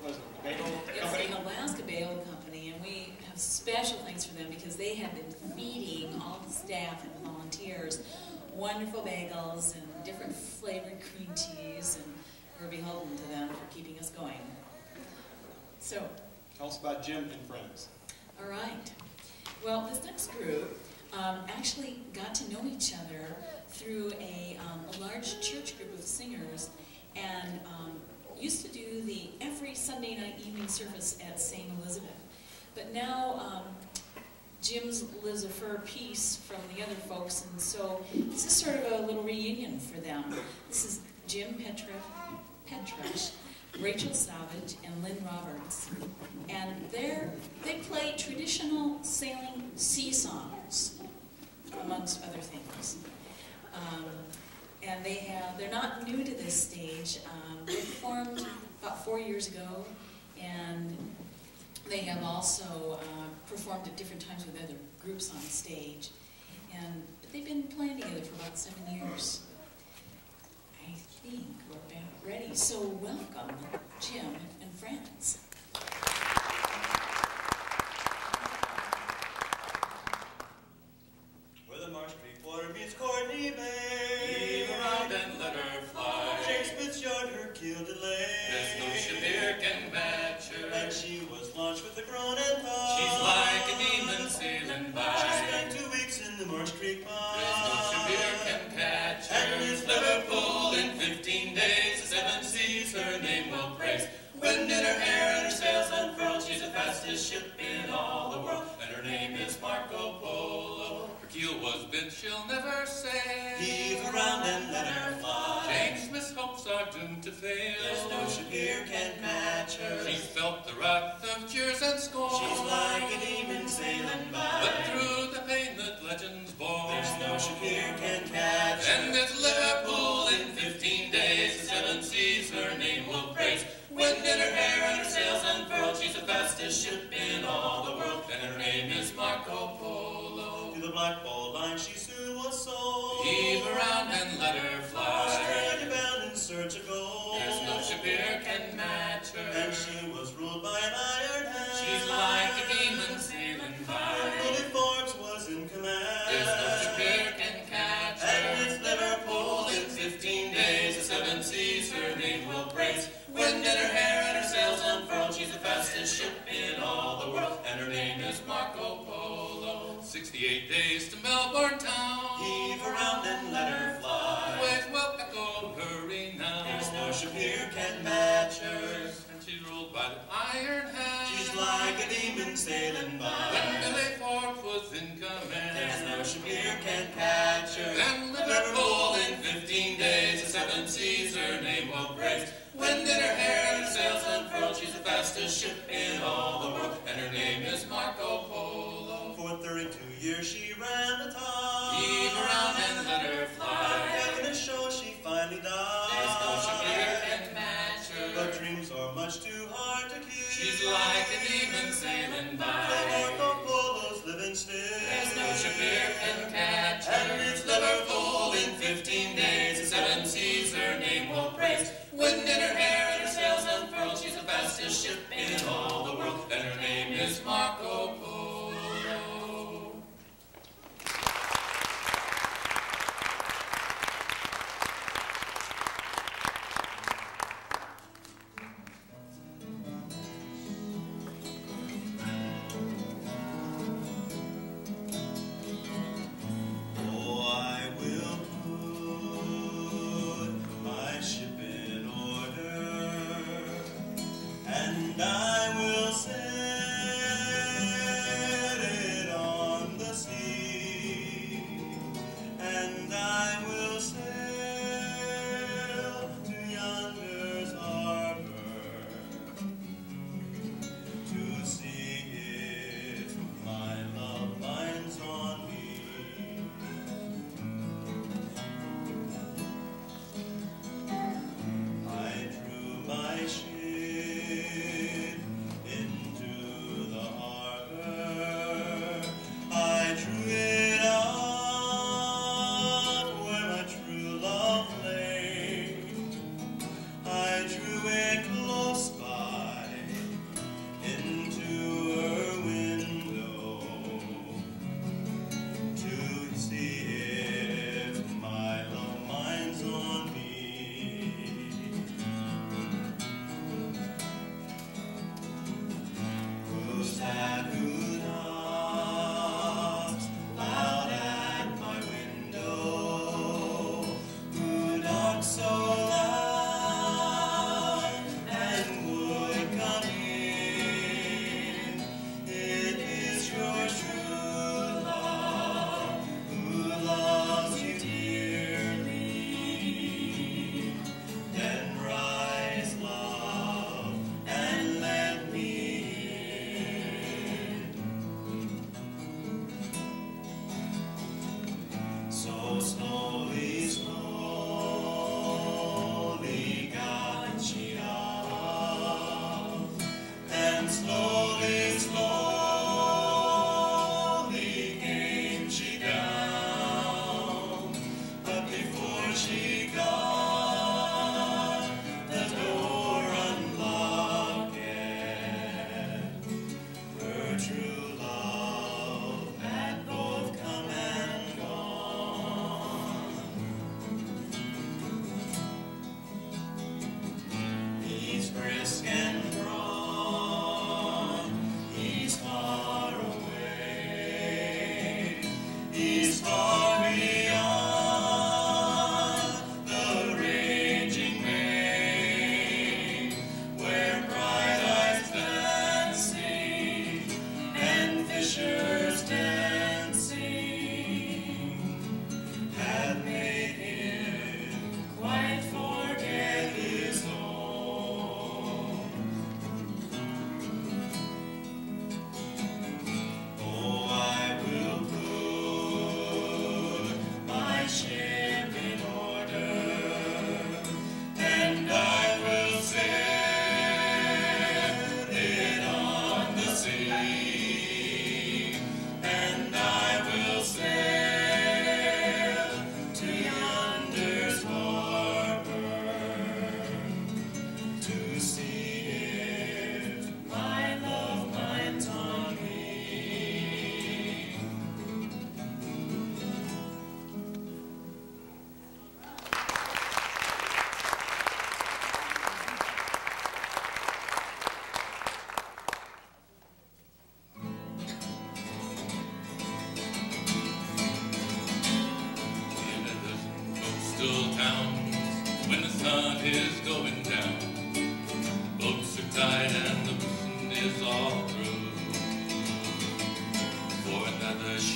what is it, Bagel Company? It's the Alaska Bagel Company, and we have special thanks for them because they have been feeding all the staff and volunteers wonderful bagels and different flavored cream teas, and we're beholden to them for keeping us going. So, tell us about Jim and friends. All right. Well, this next group actually got to know each other through a large church group of singers, and used to do the every Sunday night evening service at St. Elizabeth. But now Jim's lives a fur piece from the other folks, and so this is sort of a little reunion for them. This is Jim Petrush, Rachel Savage, and Lynn Roberts. And they play traditional sailing sea songs, amongst other things. And they're not new to this stage. They formed about 4 years ago, and they have also performed at different times with other groups on stage. But they've been playing together for about 7 years. I think we're about ready. So welcome, Jim and friends. Where the Marsh Creek water meets Courtney Bay, heave around and let her fly. Shakespeare's yard her keel did lay. There's no ship here can match her. And she was launched with a groan and toss. She's like a demon sailing by. She spent 2 weeks in the Marsh Creek pond. There's no ship here can catch her. And it's Liverpool in 15 days. The 7 seas her name will praise. Wind in her hair and her sails unfurled. She's the fastest ship in all the world. And her name is Marco Polo. Her keel was bent, she'll never sail. Heave around and let her fly. James Smith's hopes are doomed to fail. There's no ship here can match her. She's felt the wrath of jeers and scorn. She's like a demon sailing by. But through the pain that legend's born. There's no ship here can catch her. And it's Liverpool in 15 days. The 7 seas her name will praise. Wind in her hair and her sails unfurled. She's the fastest ship in all the world. And her name is Marco Polo. To the black ball line she soon was sold. Heave around and let her fly. Australia bound in search of gold. There's no ship here can match her. And she was ruled by an iron hand. She's like a demon sailing by. Willie Forbes was in command. There's no ship here can catch her. And it's Liverpool in 15 days. The 7 seas her name will praise. Wind in her hair and her sails unfurled. She's the fastest ship in all the world. And her name is Marco Polo. 68 days to Melbourne town. Heave around and let her fly. Waves will echo her renown. There's no ship here can match her. And she's ruled by the iron hand. She's like a demon sailing by. When Billy Forbes was in command. There's no ship here can catch her. And Liverpool in 15 days. The 7 seas her name will praise. Wind in her hair and her sails unfurled. She's the fastest ship in all the world. And her name is Marco Polo. For 32 years she ran the tide. Heave around and let her fly. Having a show she finally died. There's no ship here can match her. But dreams are much too hard to keep. She's like a demon sailing by. Marco Polo's living still. There's no ship here can catch her. And it's Liverpool in 15 days. The 7 seas her name will praise. Wind in her hair and her sails unfurled. She's the fastest ship in all the world. And her name is Marco Polo. And I will sail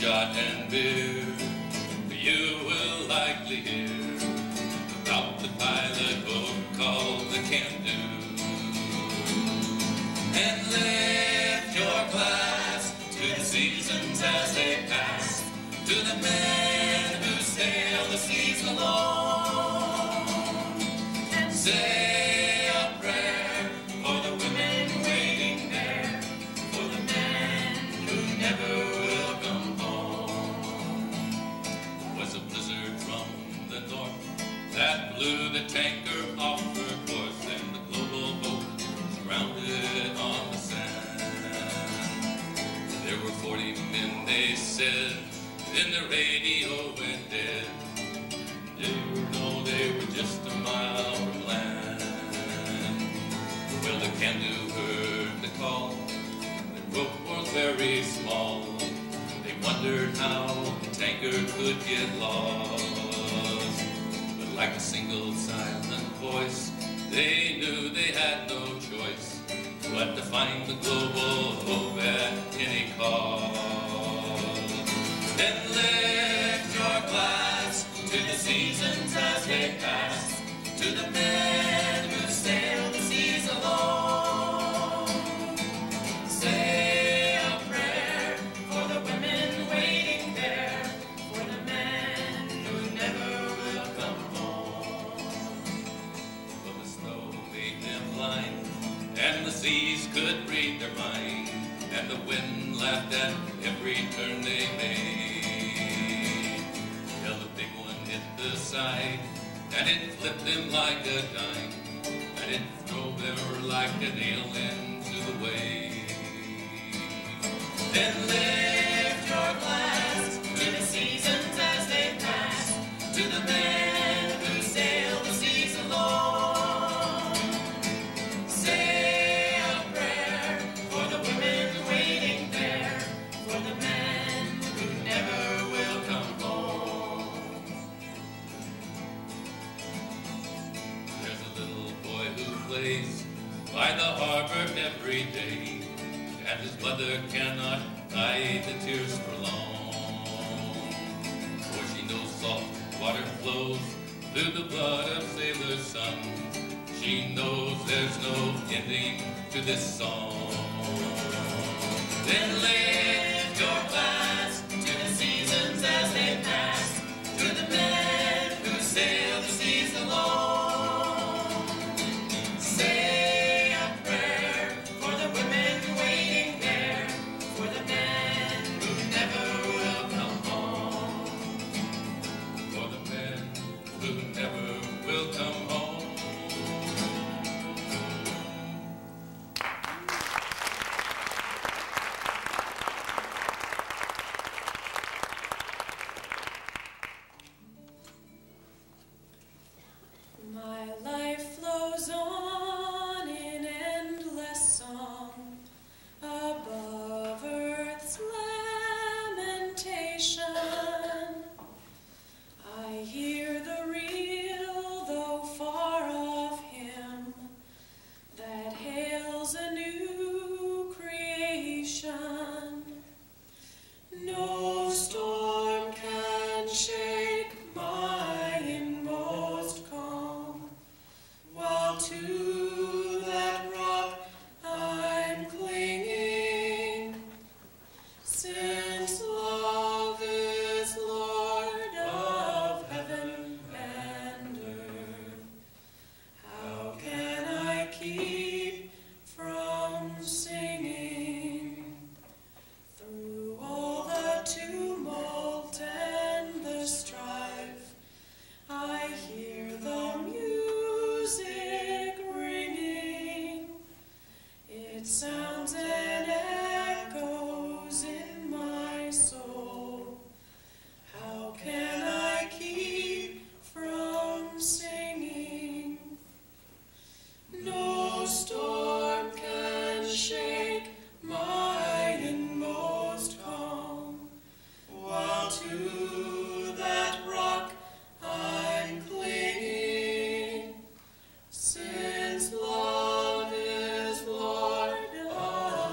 shot and beer. You will likely hear about the pilot boat called the Can-Do. And lift your glass to the seasons as they pass, to the men who sail the seas alone, and say a prayer for the women waiting there, for the men who never will come home. It was a blizzard from the north that blew the tanker off her course, and the global boat surrounded on the sand. There were 40 men, they said, in the radio and dead. You know they were just a mile from land. Well, the Can-Do heard the call. The rope was very small. They wondered how the tanker could get lost. But like a single silent voice, they knew they had no choice but to find the global hope at any cost. And lift your glass to the seasons as they pass, to the men who sail the seas alone. Say a prayer for the women waiting there, for the men who never will come home. But the snow made them blind, and the seas could read their mind, and the wind laughed at every turn they made. Till the big one hit the side, and it flipped them like a dime, and it drove them like a nail into the wave. Then lift your glass to the seasons as they pass, to the men who sail the seas alone. Say a prayer for the women waiting there, for the men who never will come home. There's a little boy who plays by the harbor every day, and his mother cannot hide the tears for long, for she knows salt water flows through the blood of sailor's son. She knows there's no ending to this song. Then lift your glass to the seasons as they pass, to the men who sail the seas alone. Say a prayer for the women waiting there, for the men who never will come home, for the men who never will come home. My life flows on in endless song above earth's lamentation. I hear the real, though far off, hymn that hails a new creation. No storm can shake my inmost calm, while to that rock I'm clinging, since love is Lord of heaven and earth. How can I keep from singing through all the tumult and the strife? I hear the music ringing. It sounds and echoes in my soul. How can I keep from singing? No storm can shake my inmost calm, while to that rock I'm clinging, since love is Lord of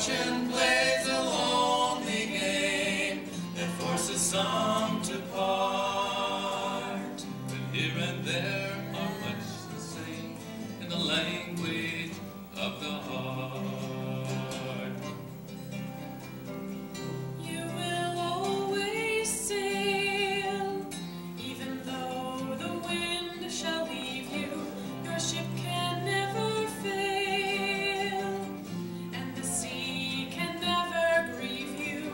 Fortune plays a lonely game that forces some to part. But here and there are much the same in the language of the heart. You will always sail, even though the wind shall leave you. Your ship can never fail, and the sea can never grieve you.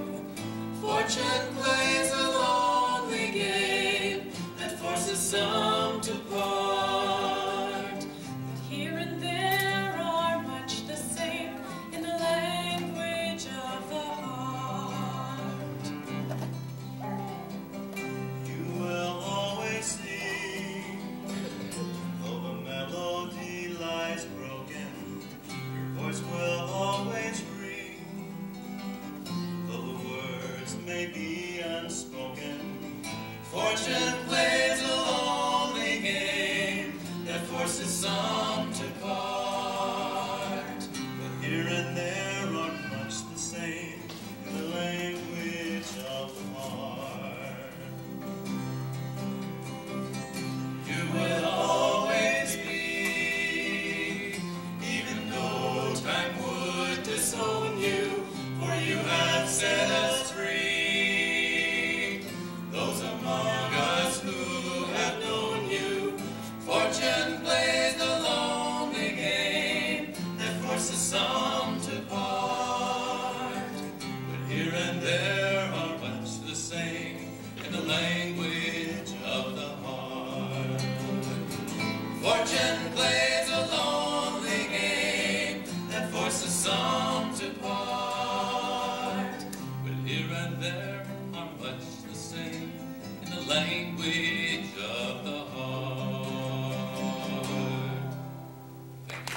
Fortune plays a lonely game that forces some to part. Here and there are much the same in the language of the heart. You will always sing, though the melody lies broken. Your voice will always ring, though the words may be unspoken. Fortune plays a lonely game that forces some to part. But here and there are much the same in the language of the heart. You will always be, even though time would disown you, for you have set us free. Those among us who have known you, fortune plays a lonely game that forces some to part. But here and there are much the same in the language of the heart. Fortune plays a lonely game that forces some to part. But here and there are much the same in the language of the heart. Thank you.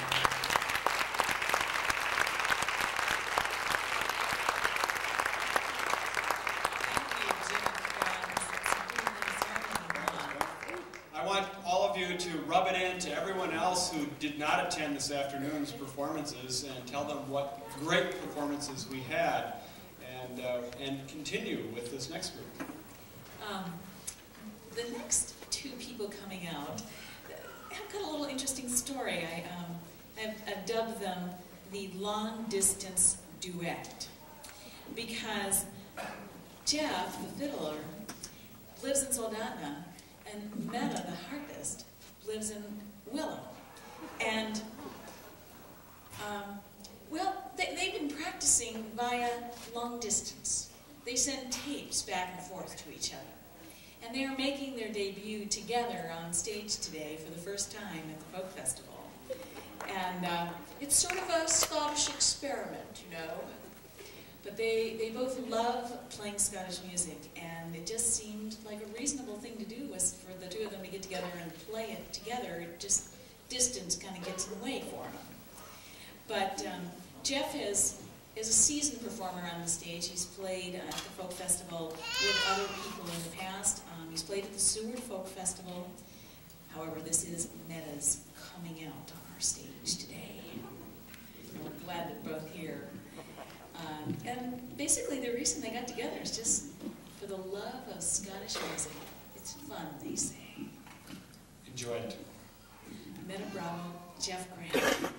I want all of you to rub it in to everyone else who did not attend this afternoon's performances and tell them what great performances we had, and continue with this next group. The next two people coming out have got a little interesting story. I've dubbed them the long distance duet, because Jeff, the fiddler, lives in Soldotna, and Meta, the harpist, lives in Willow. And, well, they've been practicing via long distance. They send tapes back and forth to each other. And they are making their debut together on stage today for the first time at the Folk Festival. And it's sort of a Scottish experiment, you know. But they both love playing Scottish music, and it just seemed like a reasonable thing to do was for the two of them to get together and play it together. It just, distance kind of gets in the way for them. But Jeff is a seasoned performer on the stage. He's played at the Folk Festival with other people in the past. He's played at the Seward Folk Festival. However, this is Meta's coming out on our stage today. And we're glad that both here. And basically the reason they got together is just for the love of Scottish music. It's fun, they say. Enjoy it. Meta Bravo, Jeff Grant.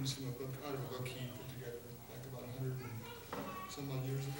tunes from a book, out of a book he put together back about 100 and some odd years ago.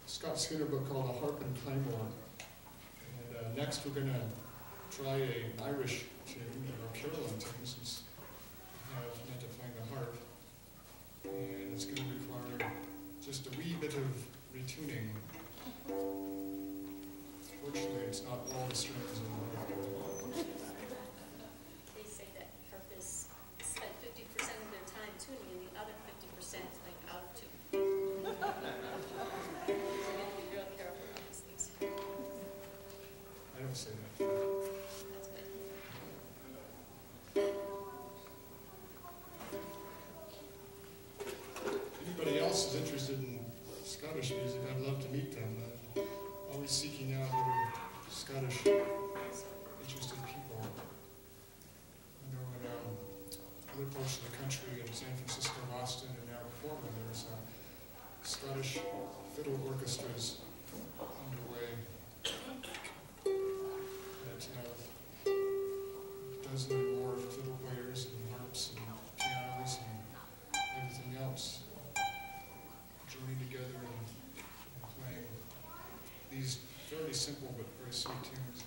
Scott Skinner book called A Harp and Claymore. And next we're going to try an Irish tune, or Carolyn tune, since I have meant to play the harp. And it's going to require just a wee bit of retuning. Fortunately, it's not all the strings in the harp. They say that harpists spend 50% of their time tuning and the other 50% playing out of tune. So you have to be real careful about these things. I don't say that. That's good. If anybody else is interested in Scottish music, I'd love to meet them. I'm always seeking out other Scottish interested people. I know in other parts of the country, in San Francisco, Boston, and now Portland, there's Scottish fiddle orchestras underway that have a dozen or more fiddle players and harps and pianos and everything else joining together and playing these fairly simple but very sweet tunes.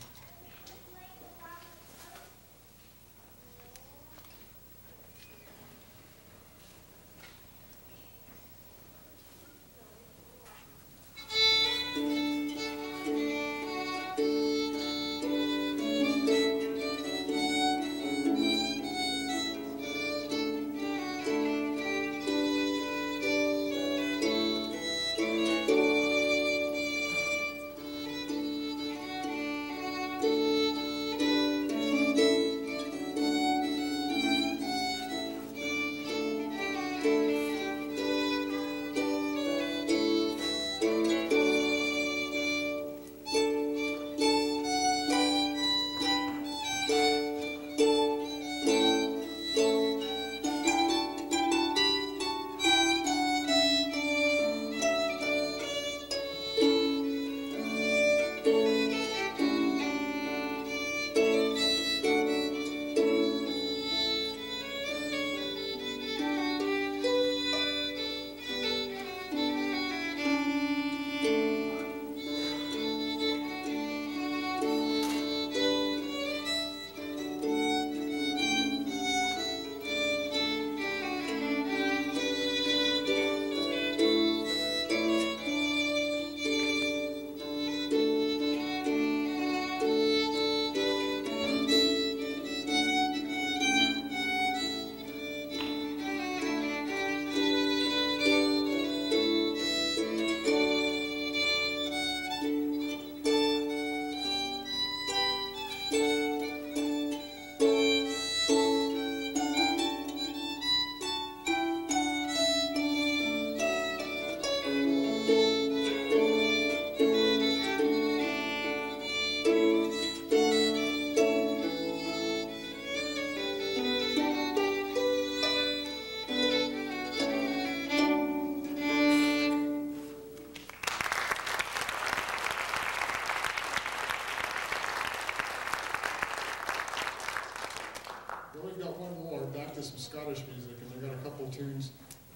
Well, we've got one more, back to some Scottish music, and we've got a couple tunes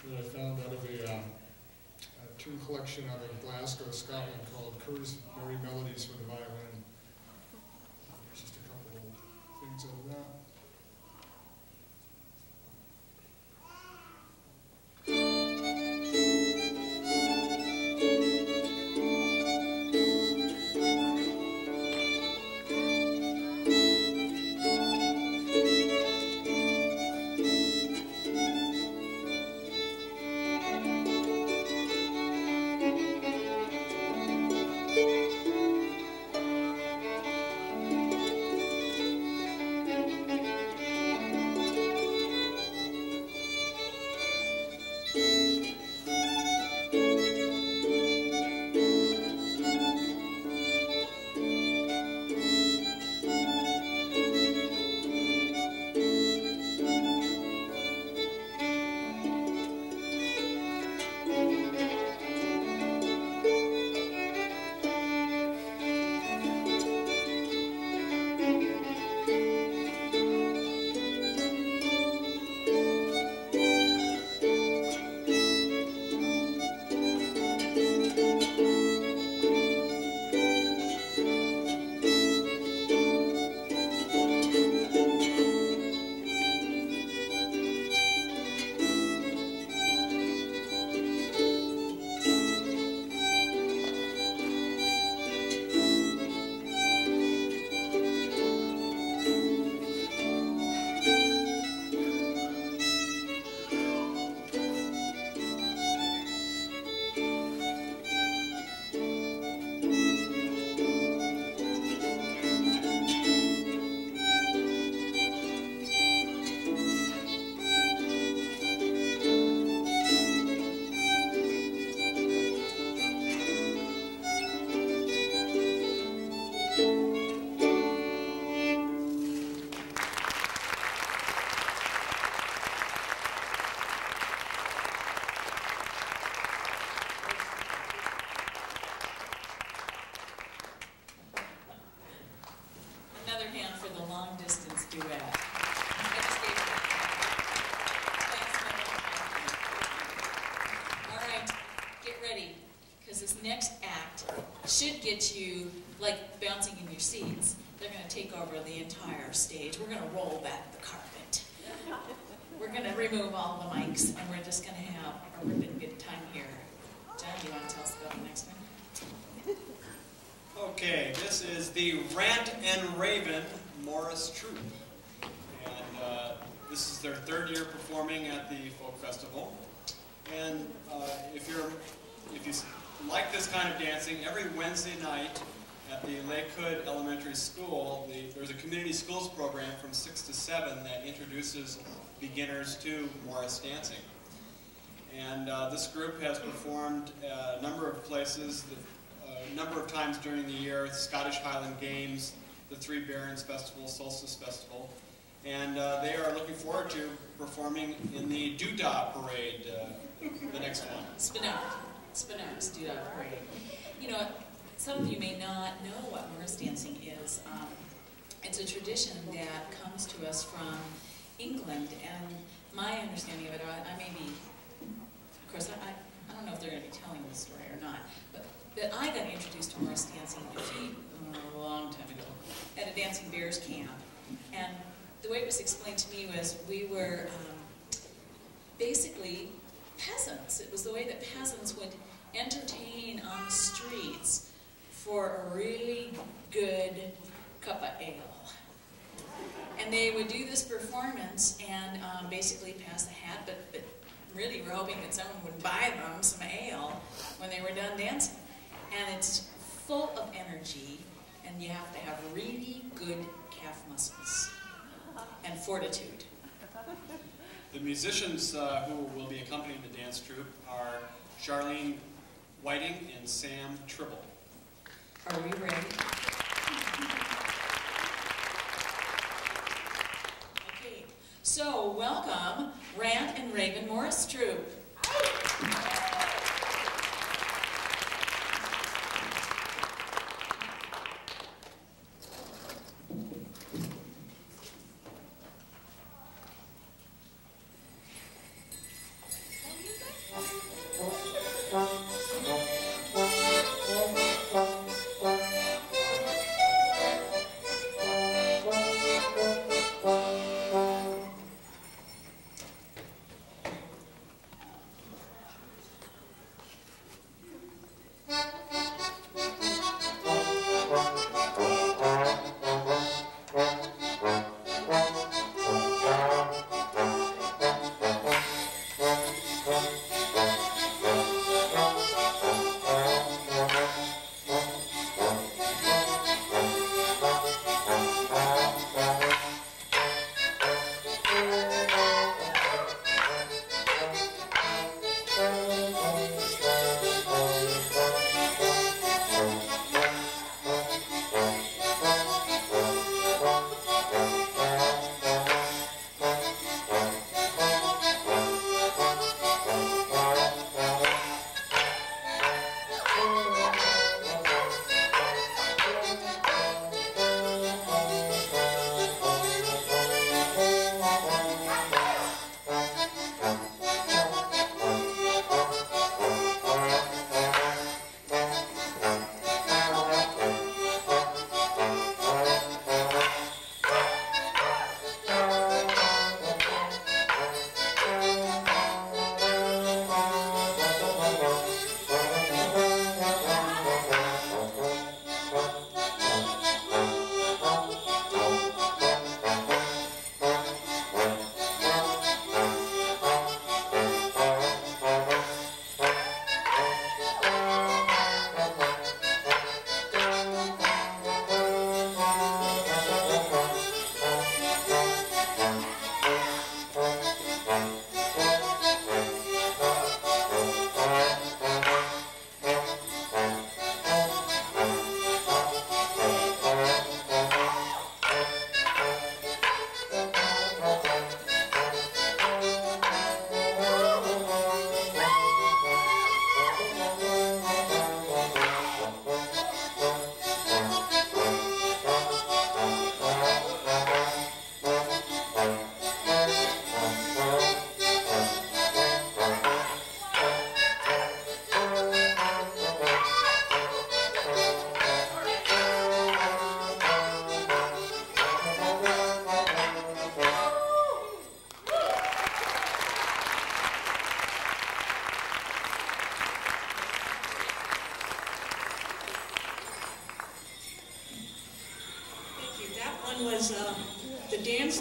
that I found out of a tune collection out of Glasgow, Scotland, called Kerr's Merry Melodies for the Violin. Just a couple of things of that. Should get you, like, bouncing in your seats. They're going to take over the entire stage. We're going to roll back the carpet. We're going to remove all the mics, and we're just going to have a ripping good time here. John, do you want to tell us about the next one? Okay, this is the Rant and Raven Morris Troupe. And this is their third year performing at the Folk Festival. And if you like this kind of dancing, every Wednesday night at the Lake Hood Elementary School, there's a community schools program from 6 to 7 that introduces beginners to Morris dancing. And this group has performed a number of places, a number of times during the year, Scottish Highland Games, the Three Barons Festival, Solstice Festival, and they are looking forward to performing in the Doodah Parade, the next one. Spinards Doodah Parade. You know, some of you may not know what Morris dancing is. It's a tradition that comes to us from England, and my understanding of it, I may be, of course, I don't know if they're going to be telling this story or not, but I got introduced to Morris dancing a long time ago at a Dancing Bears camp. And the way it was explained to me was we were basically peasants. It was the way that peasants would entertain on the streets for a really good cup of ale. And they would do this performance and basically pass the hat, but really were hoping that someone would buy them some ale when they were done dancing. And it's full of energy, and you have to have really good calf muscles and fortitude. The musicians who will be accompanying the dance troupe are Charlene Whiting and Sam Tribble. Are we ready? Okay, so welcome Rant and Raven Morris Troupe.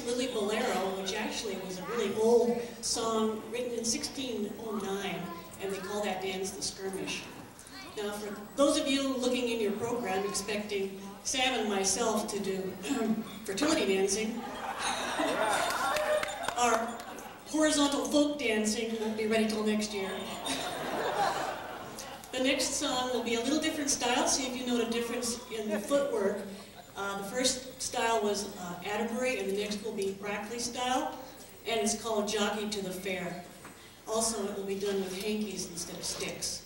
Lily Bolero, which actually was a really old song written in 1609, and they call that dance the skirmish. Now, for those of you looking in your program expecting Sam and myself to do fertility dancing, our horizontal folk dancing won't be ready till next year. The next song will be a little different style, see if you note a difference in the footwork. The first style was Atterbury, and the next will be Brackley style, and it's called Jockey to the Fair. Also, it will be done with hankies instead of sticks.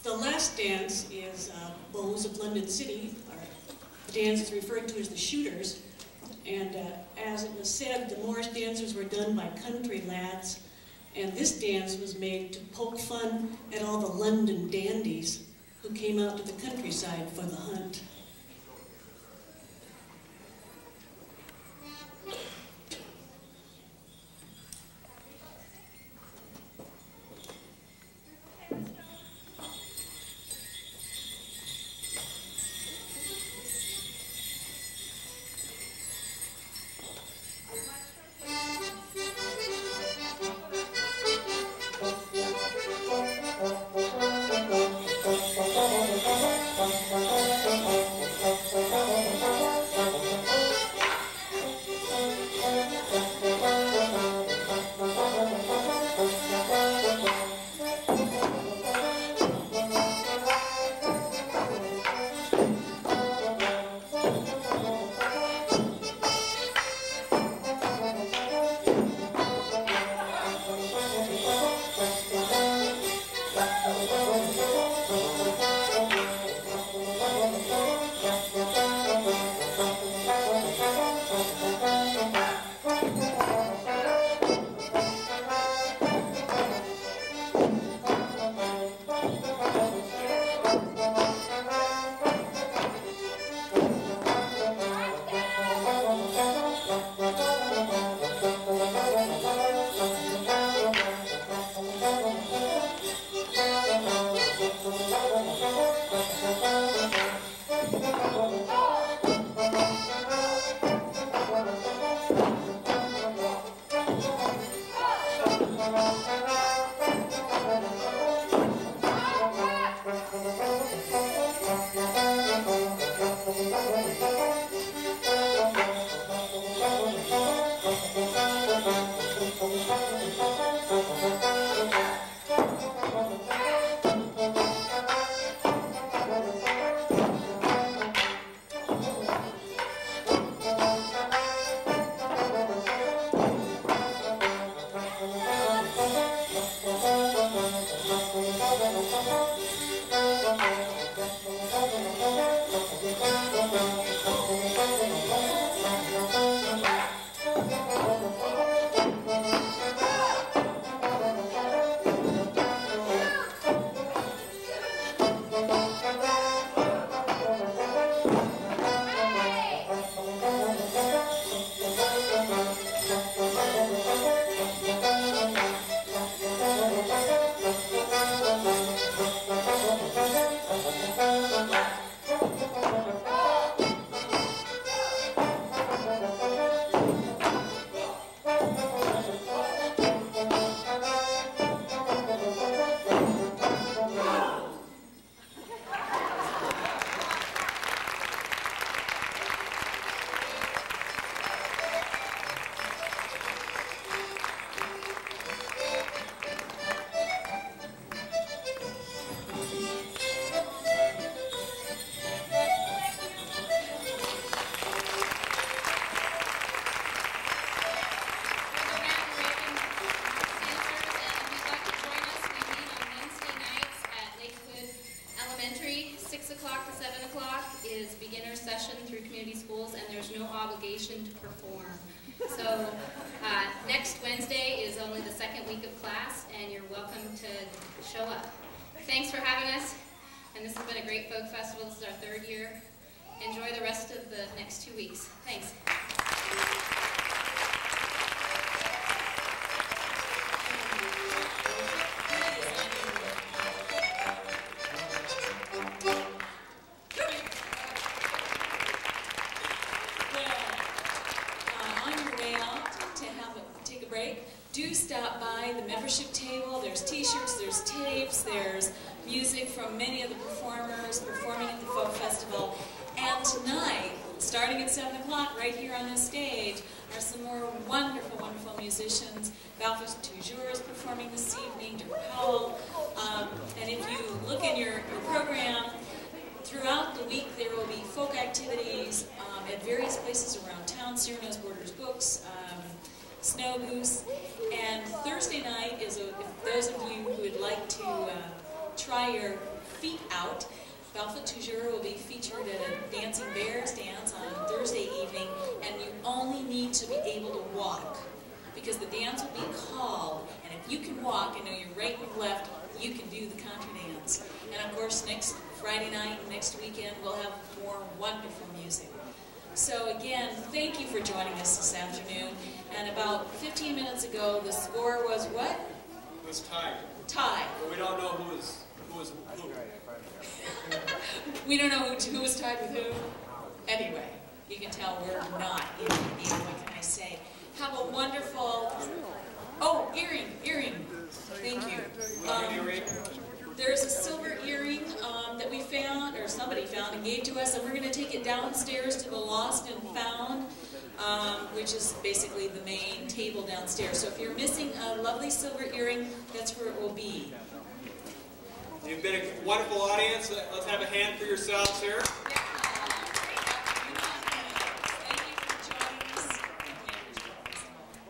The last dance is Bows of London City. The dance is referred to as the Shooters. And as it was said, the Moorish dancers were done by country lads. And this dance was made to poke fun at all the London dandies who came out to the countryside for the hunt. obligation to perform. So next Wednesday is only the second week of class, and you're welcome to show up. Thanks for having us, and this has been a great folk festival. This is our 3rd year. Enjoy the rest of the next 2 weeks. Thanks. Do stop by the membership table. There's t-shirts, there's tapes, there's music from many of the performers performing at the Folk Festival. And tonight, starting at 7 o'clock right here on this stage, are some more wonderful, wonderful musicians. Balfour Toujours is performing this evening, Dirk Powell. And if you look in your program, throughout the week there will be folk activities at various places around town. Cyrano's Borders Books, Snow Goose, and Thursday night is, if those of you who would like to try your feet out, Balfour Toujours will be featured at a Dancing Bears dance on Thursday evening, and you only need to be able to walk, because the dance will be called, and if you can walk and know your right and left, you can do the contra dance. And of course, next Friday night, next weekend, we'll have more wonderful music. So again, thank you for joining us this afternoon. And about 15 minutes ago, the score was what? It was tied. Tied. But we don't know who was who. We don't know who was tied with who. Anyway, you can tell we're not in the game. What can I say? Have a wonderful... Oh, earring. Thank you. There's a silver earring that we found, or somebody found and gave to us, and we're going to take it downstairs to the Lost and Found, which is basically the main table downstairs. So if you're missing a lovely silver earring, that's where it will be. You've been a wonderful audience. Let's have a hand for yourselves here.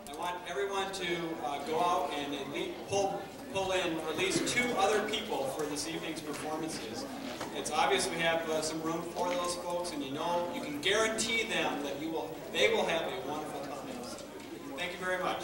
I want everyone to go out and at least pull in at least 2 other people for this evening's performances. It's obvious we have some room for those folks, and you know, you can guarantee them that they will have a wonderful time. Thank you very much.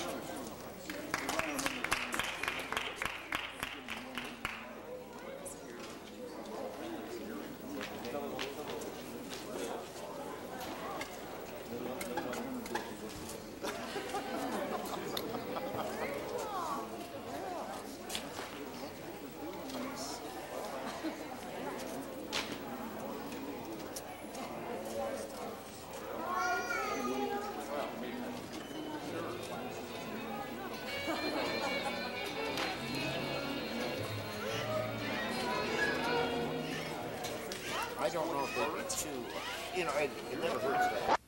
I don't know if they chew. You know, it never hurts that.